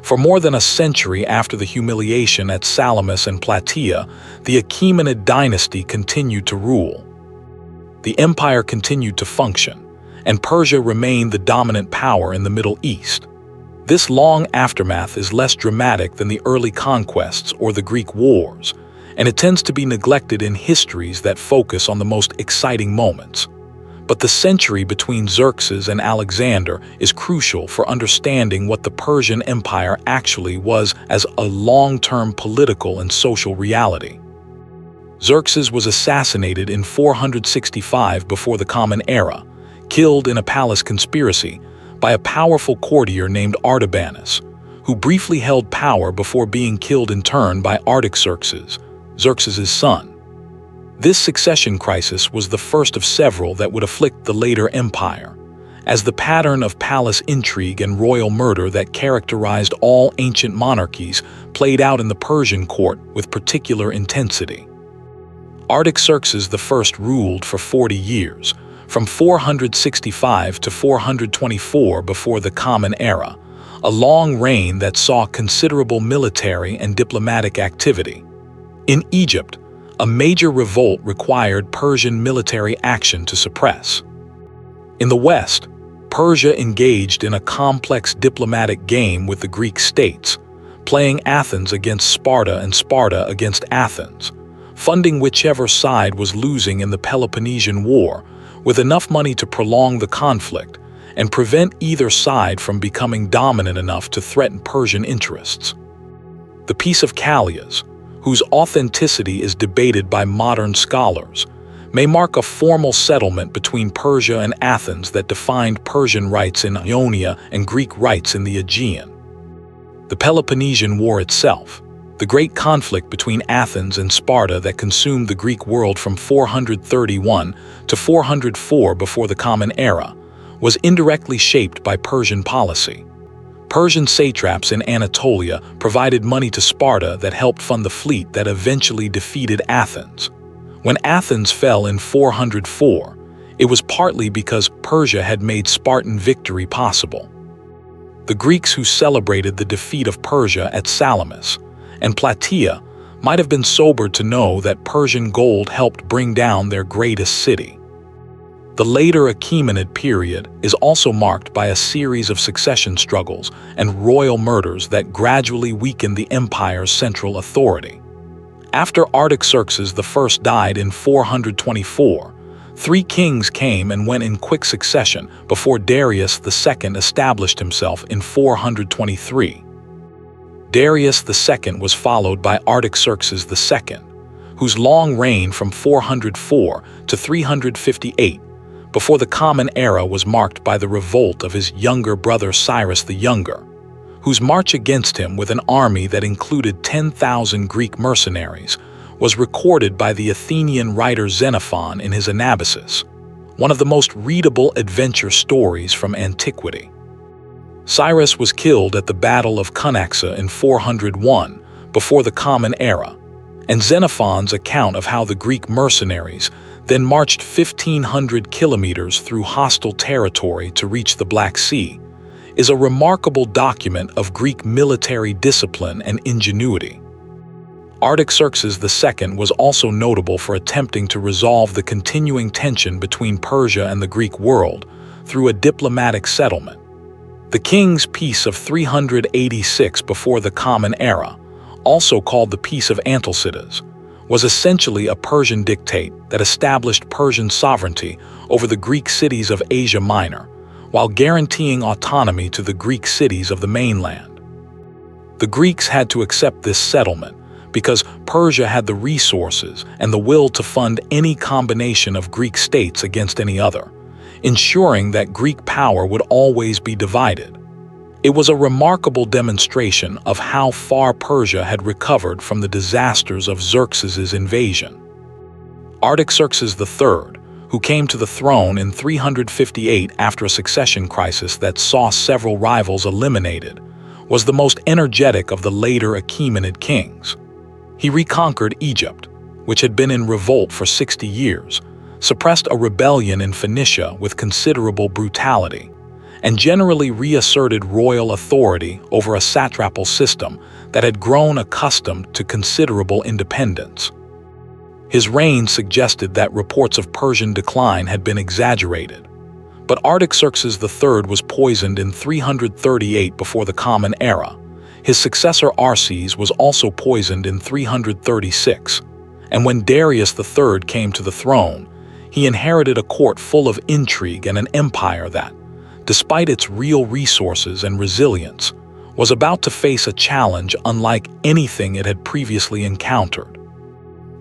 For more than a century after the humiliation at Salamis and Plataea, the Achaemenid dynasty continued to rule. The empire continued to function, and Persia remained the dominant power in the Middle East. This long aftermath is less dramatic than the early conquests or the Greek wars, and it tends to be neglected in histories that focus on the most exciting moments. But the century between Xerxes and Alexander is crucial for understanding what the Persian Empire actually was as a long-term political and social reality. Xerxes was assassinated in 465 before the Common Era, killed in a palace conspiracy by a powerful courtier named Artabanus, who briefly held power before being killed in turn by Artaxerxes, Xerxes' son. This succession crisis was the first of several that would afflict the later empire, as the pattern of palace intrigue and royal murder that characterized all ancient monarchies played out in the Persian court with particular intensity. Artaxerxes I ruled for 40 years, from 465 to 424 before the Common Era, a long reign that saw considerable military and diplomatic activity. In Egypt, a major revolt required Persian military action to suppress. In the West, Persia engaged in a complex diplomatic game with the Greek states, playing Athens against Sparta and Sparta against Athens, funding whichever side was losing in the Peloponnesian War, with enough money to prolong the conflict and prevent either side from becoming dominant enough to threaten Persian interests. The Peace of Calais, whose authenticity is debated by modern scholars, may mark a formal settlement between Persia and Athens that defined Persian rights in Ionia and Greek rights in the Aegean. The Peloponnesian War itself, the great conflict between Athens and Sparta that consumed the Greek world from 431 to 404 before the Common Era, was indirectly shaped by Persian policy. Persian satraps in Anatolia provided money to Sparta that helped fund the fleet that eventually defeated Athens. When Athens fell in 404, it was partly because Persia had made Spartan victory possible. The Greeks who celebrated the defeat of Persia at Salamis and Plataea might have been sobered to know that Persian gold helped bring down their greatest city. The later Achaemenid period is also marked by a series of succession struggles and royal murders that gradually weakened the empire's central authority. After Artaxerxes I died in 424, 3 kings came and went in quick succession before Darius II established himself in 423. Darius II was followed by Artaxerxes II, whose long reign from 404 to 358 before the Common Era was marked by the revolt of his younger brother Cyrus the Younger, whose march against him with an army that included 10,000 Greek mercenaries was recorded by the Athenian writer Xenophon in his Anabasis, one of the most readable adventure stories from antiquity. Cyrus was killed at the Battle of Cunaxa in 401 before the Common Era, and Xenophon's account of how the Greek mercenaries then marched 1,500 kilometers through hostile territory to reach the Black Sea is a remarkable document of Greek military discipline and ingenuity. Artaxerxes II was also notable for attempting to resolve the continuing tension between Persia and the Greek world through a diplomatic settlement. The King's Peace of 386 before the Common Era, also called the Peace of Antalcidas, was essentially a Persian dictate that established Persian sovereignty over the Greek cities of Asia Minor, while guaranteeing autonomy to the Greek cities of the mainland. The Greeks had to accept this settlement because Persia had the resources and the will to fund any combination of Greek states against any other, ensuring that Greek power would always be divided. It was a remarkable demonstration of how far Persia had recovered from the disasters of Xerxes' invasion. Artaxerxes III, who came to the throne in 358 after a succession crisis that saw several rivals eliminated, was the most energetic of the later Achaemenid kings. He reconquered Egypt, which had been in revolt for 60 years, suppressed a rebellion in Phoenicia with considerable brutality, and generally reasserted royal authority over a satrapal system that had grown accustomed to considerable independence. His reign suggested that reports of Persian decline had been exaggerated, but Artaxerxes III was poisoned in 338 before the Common Era. His successor Arses was also poisoned in 336, and when Darius III came to the throne, he inherited a court full of intrigue and an empire that, despite its real resources and resilience, was about to face a challenge unlike anything it had previously encountered.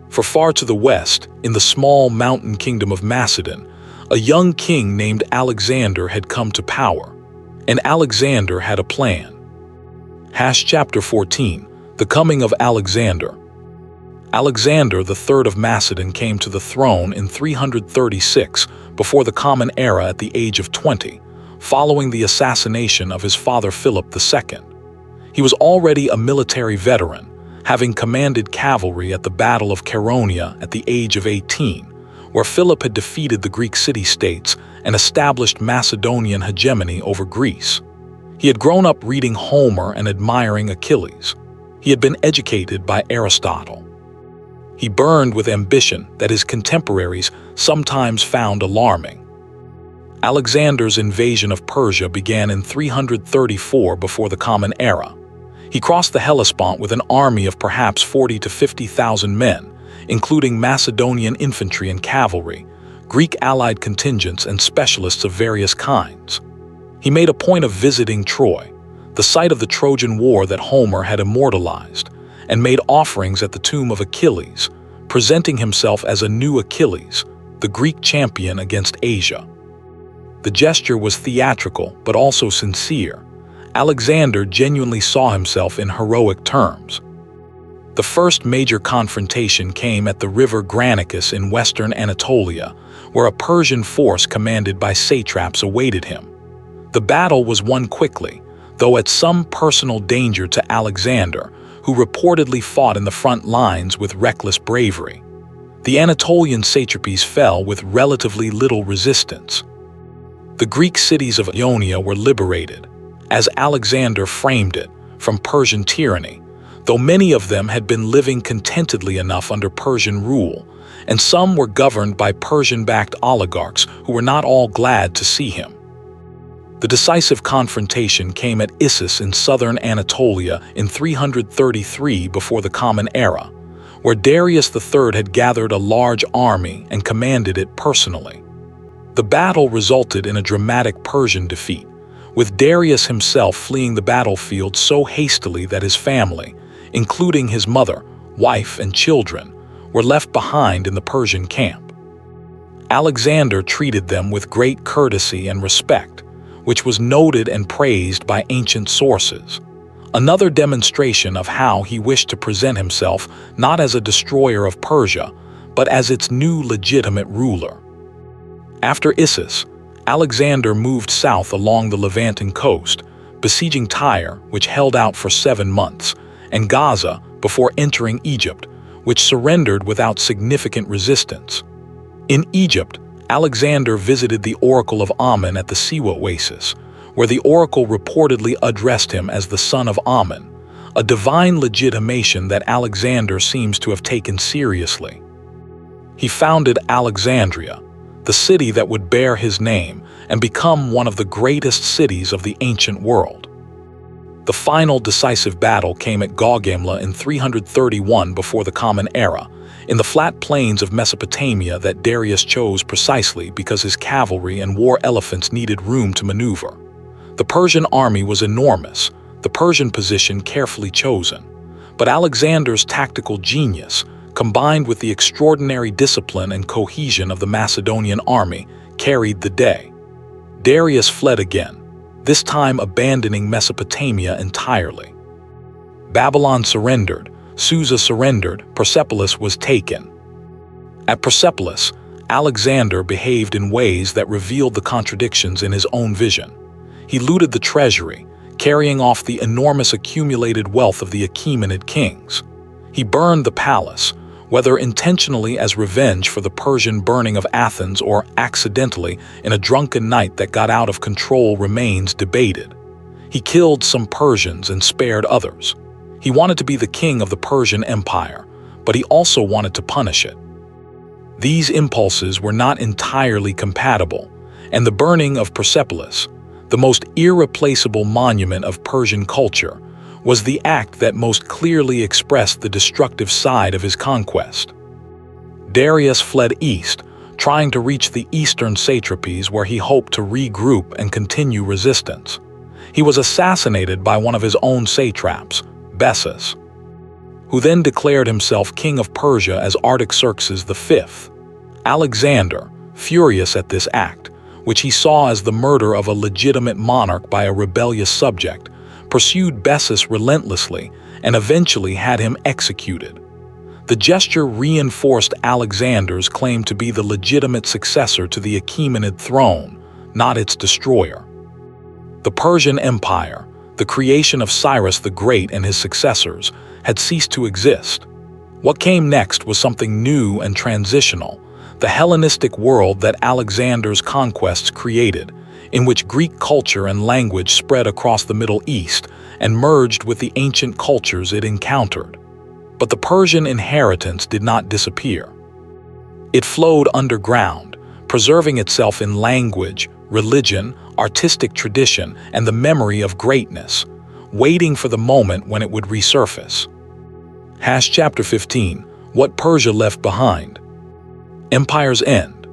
For far to the west, in the small mountain kingdom of Macedon, a young king named Alexander had come to power, and Alexander had a plan. Chapter 14, The Coming of Alexander. Alexander III of Macedon came to the throne in 336 before the Common Era at the age of 20, following the assassination of his father Philip II. He was already a military veteran, having commanded cavalry at the Battle of Chaeronea at the age of 18, where Philip had defeated the Greek city-states and established Macedonian hegemony over Greece. He had grown up reading Homer and admiring Achilles. He had been educated by Aristotle. He burned with ambition that his contemporaries sometimes found alarming. Alexander's invasion of Persia began in 334 before the Common Era. He crossed the Hellespont with an army of perhaps 40,000 to 50,000 men, including Macedonian infantry and cavalry, Greek allied contingents, and specialists of various kinds. He made a point of visiting Troy, the site of the Trojan War that Homer had immortalized, and made offerings at the tomb of Achilles, presenting himself as a new Achilles, the Greek champion against Asia. The gesture was theatrical but also sincere. Alexander genuinely saw himself in heroic terms. The first major confrontation came at the river Granicus in western Anatolia, where a Persian force commanded by satraps awaited him. The battle was won quickly, though at some personal danger to Alexander, who reportedly fought in the front lines with reckless bravery. The Anatolian satrapies fell with relatively little resistance. The Greek cities of Ionia were liberated, as Alexander framed it, from Persian tyranny, though many of them had been living contentedly enough under Persian rule, and some were governed by Persian-backed oligarchs who were not all glad to see him. The decisive confrontation came at Issus in southern Anatolia in 333 before the Common Era, where Darius III had gathered a large army and commanded it personally. The battle resulted in a dramatic Persian defeat, with Darius himself fleeing the battlefield so hastily that his family, including his mother, wife, and children, were left behind in the Persian camp. Alexander treated them with great courtesy and respect, which was noted and praised by ancient sources, another demonstration of how he wished to present himself not as a destroyer of Persia, but as its new legitimate ruler. After Issus, Alexander moved south along the Levanten coast, besieging Tyre, which held out for 7 months, and Gaza before entering Egypt, which surrendered without significant resistance. In Egypt, Alexander visited the oracle of Ammon at the Siwa Oasis, where the oracle reportedly addressed him as the son of Ammon, a divine legitimation that Alexander seems to have taken seriously. He founded Alexandria, the city that would bear his name and become one of the greatest cities of the ancient world. The final decisive battle came at Gaugamela in 331 before the Common Era, in the flat plains of Mesopotamia that Darius chose precisely because his cavalry and war elephants needed room to maneuver. The Persian army was enormous, the Persian position carefully chosen, but Alexander's tactical genius, combined with the extraordinary discipline and cohesion of the Macedonian army, carried the day. Darius fled again, this time abandoning Mesopotamia entirely. Babylon surrendered, Susa surrendered, Persepolis was taken. At Persepolis, Alexander behaved in ways that revealed the contradictions in his own vision. He looted the treasury, carrying off the enormous accumulated wealth of the Achaemenid kings. He burned the palace, whether intentionally as revenge for the Persian burning of Athens or accidentally in a drunken night that got out of control remains debated. He killed some Persians and spared others. He wanted to be the king of the Persian Empire, but he also wanted to punish it. These impulses were not entirely compatible, and the burning of Persepolis, the most irreplaceable monument of Persian culture, was the act that most clearly expressed the destructive side of his conquest. Darius fled east, trying to reach the eastern satrapies where he hoped to regroup and continue resistance. He was assassinated by one of his own satraps, Bessus, who then declared himself king of Persia as Artaxerxes V. Alexander, furious at this act, which he saw as the murder of a legitimate monarch by a rebellious subject, pursued Bessus relentlessly and eventually had him executed. The gesture reinforced Alexander's claim to be the legitimate successor to the Achaemenid throne, not its destroyer. The Persian Empire, the creation of Cyrus the Great and his successors, had ceased to exist. What came next was something new and transitional, the Hellenistic world that Alexander's conquests created, in which Greek culture and language spread across the Middle East and merged with the ancient cultures it encountered. But the Persian inheritance did not disappear. It flowed underground, preserving itself in language, religion, artistic tradition, and the memory of greatness, waiting for the moment when it would resurface. Chapter 15. What Persia left behind. Empires end.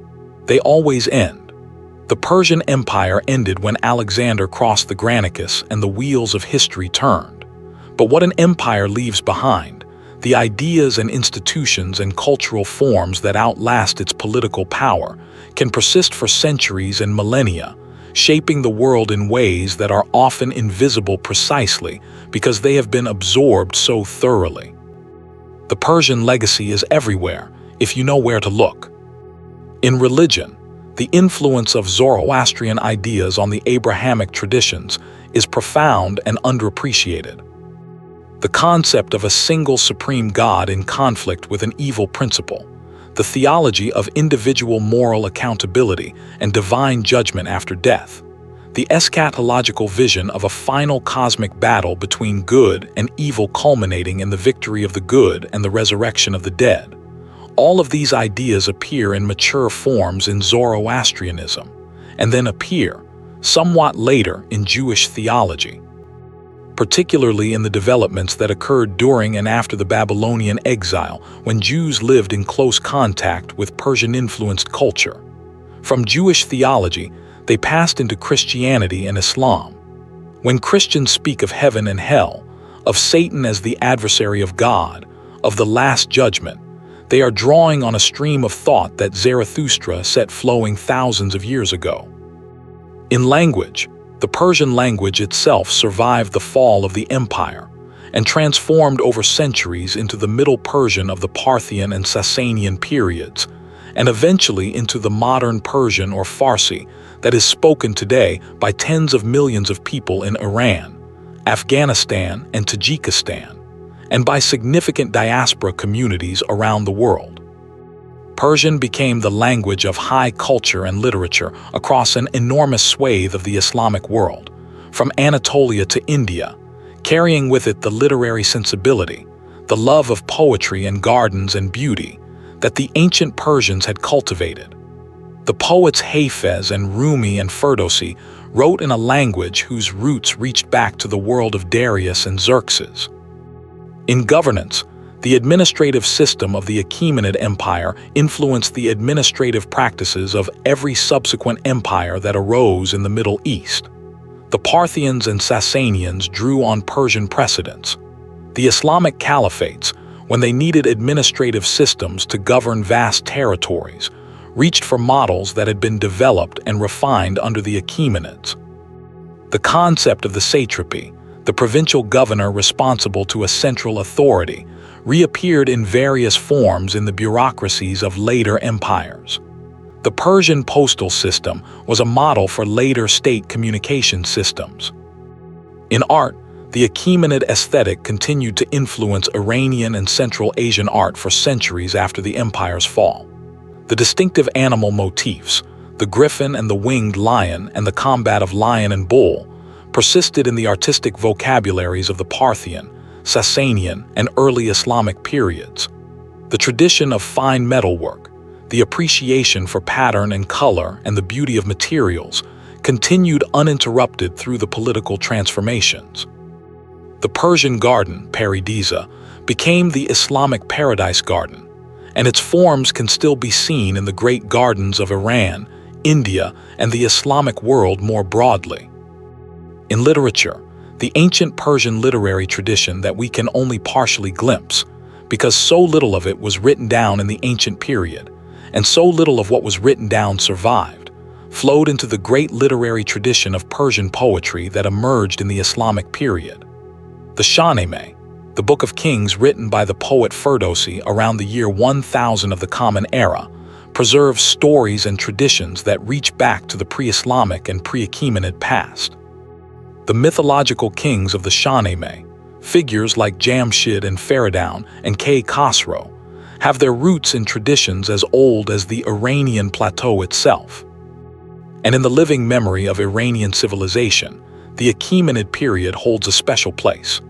They always end. The Persian Empire ended when Alexander crossed the Granicus and the wheels of history turned. But what an empire leaves behind, the ideas and institutions and cultural forms that outlast its political power, can persist for centuries and millennia, shaping the world in ways that are often invisible precisely because they have been absorbed so thoroughly. The Persian legacy is everywhere, if you know where to look. In religion, the influence of Zoroastrian ideas on the Abrahamic traditions is profound and underappreciated. The concept of a single supreme God in conflict with an evil principle, the theology of individual moral accountability and divine judgment after death, the eschatological vision of a final cosmic battle between good and evil culminating in the victory of the good and the resurrection of the dead. All of these ideas appear in mature forms in Zoroastrianism, and then appear, somewhat later, in Jewish theology, particularly in the developments that occurred during and after the Babylonian exile, when Jews lived in close contact with Persian-influenced culture. From Jewish theology, they passed into Christianity and Islam. When Christians speak of heaven and hell, of Satan as the adversary of God, of the Last Judgment, they are drawing on a stream of thought that Zarathustra set flowing thousands of years ago. In language, the Persian language itself survived the fall of the empire and transformed over centuries into the Middle Persian of the Parthian and Sasanian periods, and eventually into the modern Persian or Farsi that is spoken today by tens of millions of people in Iran, Afghanistan, and Tajikistan, and by significant diaspora communities around the world. Persian became the language of high culture and literature across an enormous swathe of the Islamic world, from Anatolia to India, carrying with it the literary sensibility, the love of poetry and gardens and beauty that the ancient Persians had cultivated. The poets Hafez and Rumi and Ferdowsi wrote in a language whose roots reached back to the world of Darius and Xerxes. In governance, the administrative system of the Achaemenid Empire influenced the administrative practices of every subsequent empire that arose in the Middle East. The Parthians and Sasanians drew on Persian precedents. The Islamic caliphates, when they needed administrative systems to govern vast territories, reached for models that had been developed and refined under the Achaemenids. The concept of the satrapy, the provincial governor responsible to a central authority, reappeared in various forms in the bureaucracies of later empires. The Persian postal system was a model for later state communication systems. In art, The Achaemenid aesthetic continued to influence Iranian and Central Asian art for centuries after the empire's fall. The distinctive animal motifs, the griffin and the winged lion and the combat of lion and bull, persisted in the artistic vocabularies of the Parthian, Sasanian, and early Islamic periods. The tradition of fine metalwork, the appreciation for pattern and color and the beauty of materials, continued uninterrupted through the political transformations. The Persian garden, paradisa, became the Islamic paradise garden, and its forms can still be seen in the great gardens of Iran, India, and the Islamic world more broadly. In literature, the ancient Persian literary tradition that we can only partially glimpse, because so little of it was written down in the ancient period, and so little of what was written down survived, flowed into the great literary tradition of Persian poetry that emerged in the Islamic period. The Shahnameh, the Book of Kings written by the poet Ferdowsi around the year 1000 of the Common Era, preserves stories and traditions that reach back to the pre-Islamic and pre-Achaemenid past. The mythological kings of the Shahnameh, figures like Jamshid and Feridoun and K. Khosrow, have their roots in traditions as old as the Iranian plateau itself. And in the living memory of Iranian civilization, the Achaemenid period holds a special place.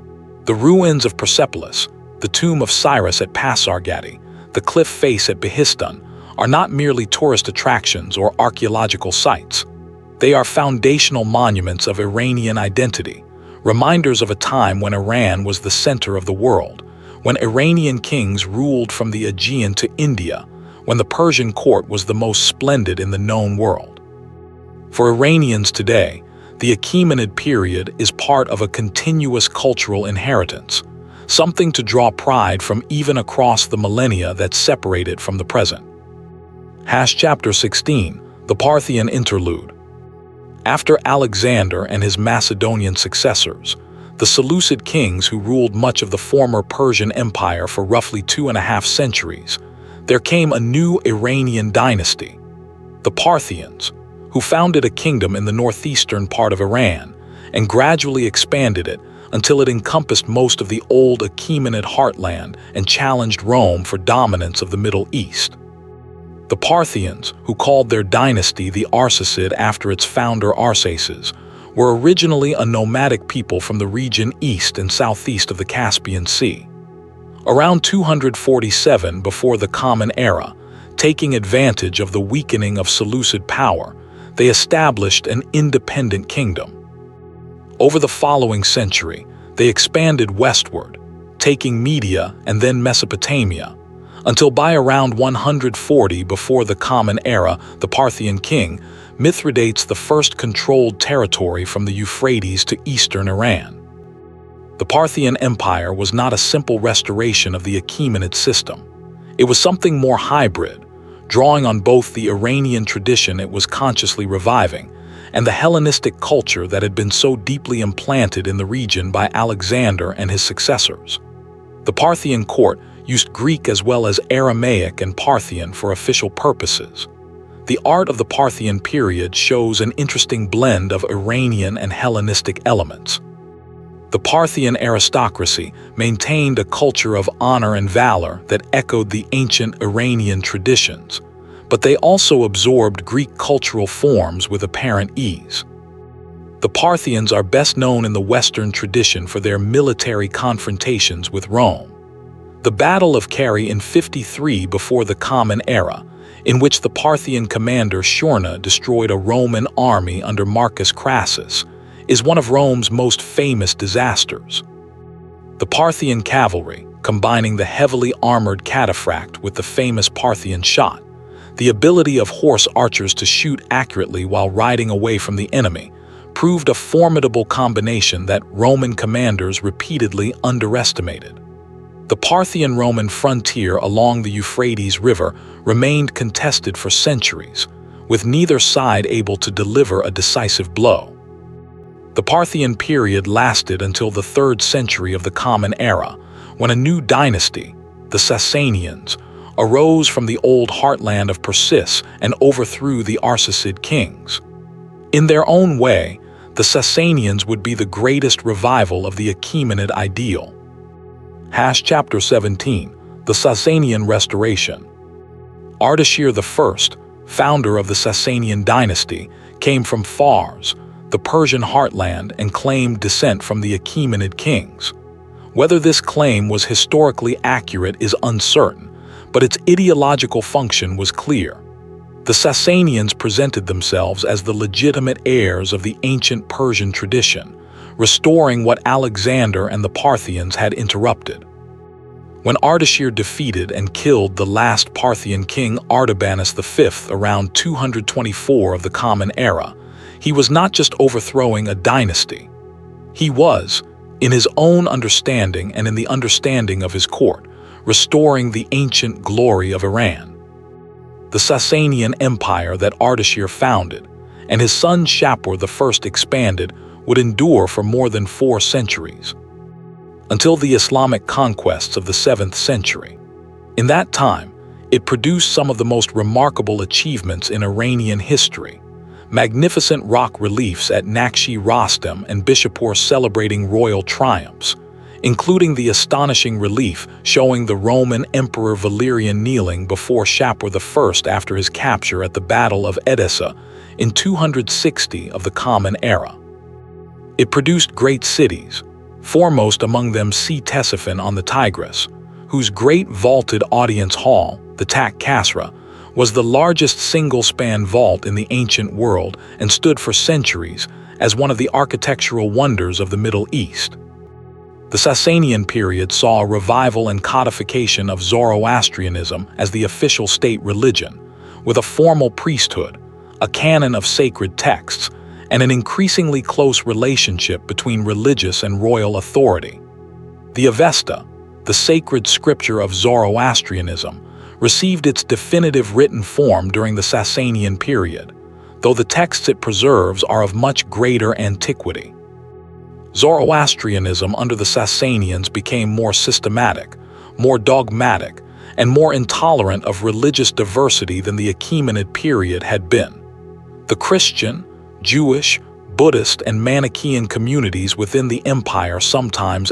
The ruins of Persepolis, the tomb of Cyrus at Pasargadae, the cliff face at Behistun, are not merely tourist attractions or archaeological sites. They are foundational monuments of Iranian identity, reminders of a time when Iran was the center of the world, when Iranian kings ruled from the Aegean to India, when the Persian court was the most splendid in the known world. For Iranians today, the Achaemenid period is part of a continuous cultural inheritance, something to draw pride from even across the millennia that separate it from the present. Chapter 16, the Parthian Interlude. After Alexander and his Macedonian successors, the Seleucid kings who ruled much of the former Persian Empire for roughly 2.5 centuries, there came a new Iranian dynasty, the Parthians, who founded a kingdom in the northeastern part of Iran and gradually expanded it until it encompassed most of the old Achaemenid heartland and challenged Rome for dominance of the Middle East. The Parthians, who called their dynasty the Arsacid after its founder Arsaces, were originally a nomadic people from the region east and southeast of the Caspian Sea. Around 247 before the Common Era, taking advantage of the weakening of Seleucid power, they established an independent kingdom. Over the following century, they expanded westward, taking Media and then Mesopotamia, until by around 140 before the Common Era, the Parthian king Mithridates the first controlled territory from the Euphrates to eastern Iran. The Parthian Empire was not a simple restoration of the Achaemenid system. It was something more hybrid, drawing on both the Iranian tradition it was consciously reviving and the Hellenistic culture that had been so deeply implanted in the region by Alexander and his successors. The Parthian court used Greek as well as Aramaic and Parthian for official purposes. The art of the Parthian period shows an interesting blend of Iranian and Hellenistic elements. The Parthian aristocracy maintained a culture of honor and valor that echoed the ancient Iranian traditions, but they also absorbed Greek cultural forms with apparent ease. The Parthians are best known in the Western tradition for their military confrontations with Rome. The Battle of Carrhae in 53 before the Common Era, in which the Parthian commander Shurna destroyed a Roman army under Marcus Crassus, is one of Rome's most famous disasters. The Parthian cavalry, combining the heavily armored cataphract with the famous Parthian shot, the ability of horse archers to shoot accurately while riding away from the enemy, proved a formidable combination that Roman commanders repeatedly underestimated. The Parthian-Roman frontier along the Euphrates River remained contested for centuries, with neither side able to deliver a decisive blow. The Parthian period lasted until the 3rd century of the Common Era, when a new dynasty, the Sasanians, arose from the old heartland of Persis and overthrew the Arsacid kings. In their own way, the Sasanians would be the greatest revival of the Achaemenid ideal. Chapter 17, the Sasanian Restoration. Ardashir I, founder of the Sasanian dynasty, came from Fars, the Persian heartland, and claimed descent from the Achaemenid kings. Whether this claim was historically accurate is uncertain, but its ideological function was clear. The Sasanians presented themselves as the legitimate heirs of the ancient Persian tradition, restoring what Alexander and the Parthians had interrupted. When Ardashir defeated and killed the last Parthian king Artabanus V around 224 of the Common Era, he was not just overthrowing a dynasty. He was, in his own understanding and in the understanding of his court, restoring the ancient glory of Iran. The Sasanian Empire that Ardashir founded, and his son Shapur I expanded, would endure for more than 4 centuries, until the Islamic conquests of the 7th century. In that time, it produced some of the most remarkable achievements in Iranian history. Magnificent rock reliefs at Nakshi Rostam and Bishapur celebrating royal triumphs, including the astonishing relief showing the Roman Emperor Valerian kneeling before Shapur I after his capture at the Battle of Edessa in 260 of the Common Era. It produced great cities, foremost among them Ctesiphon on the Tigris, whose great vaulted audience hall, the Tak Kasra, was the largest single-span vault in the ancient world and stood for centuries as one of the architectural wonders of the Middle East. The Sasanian period saw a revival and codification of Zoroastrianism as the official state religion, with a formal priesthood, a canon of sacred texts, and an increasingly close relationship between religious and royal authority. The Avesta, the sacred scripture of Zoroastrianism, received its definitive written form during the Sasanian period, though the texts it preserves are of much greater antiquity. Zoroastrianism under the Sasanians became more systematic, more dogmatic, and more intolerant of religious diversity than the Achaemenid period had been. The Christian, Jewish, Buddhist, and Manichaean communities within the empire sometimes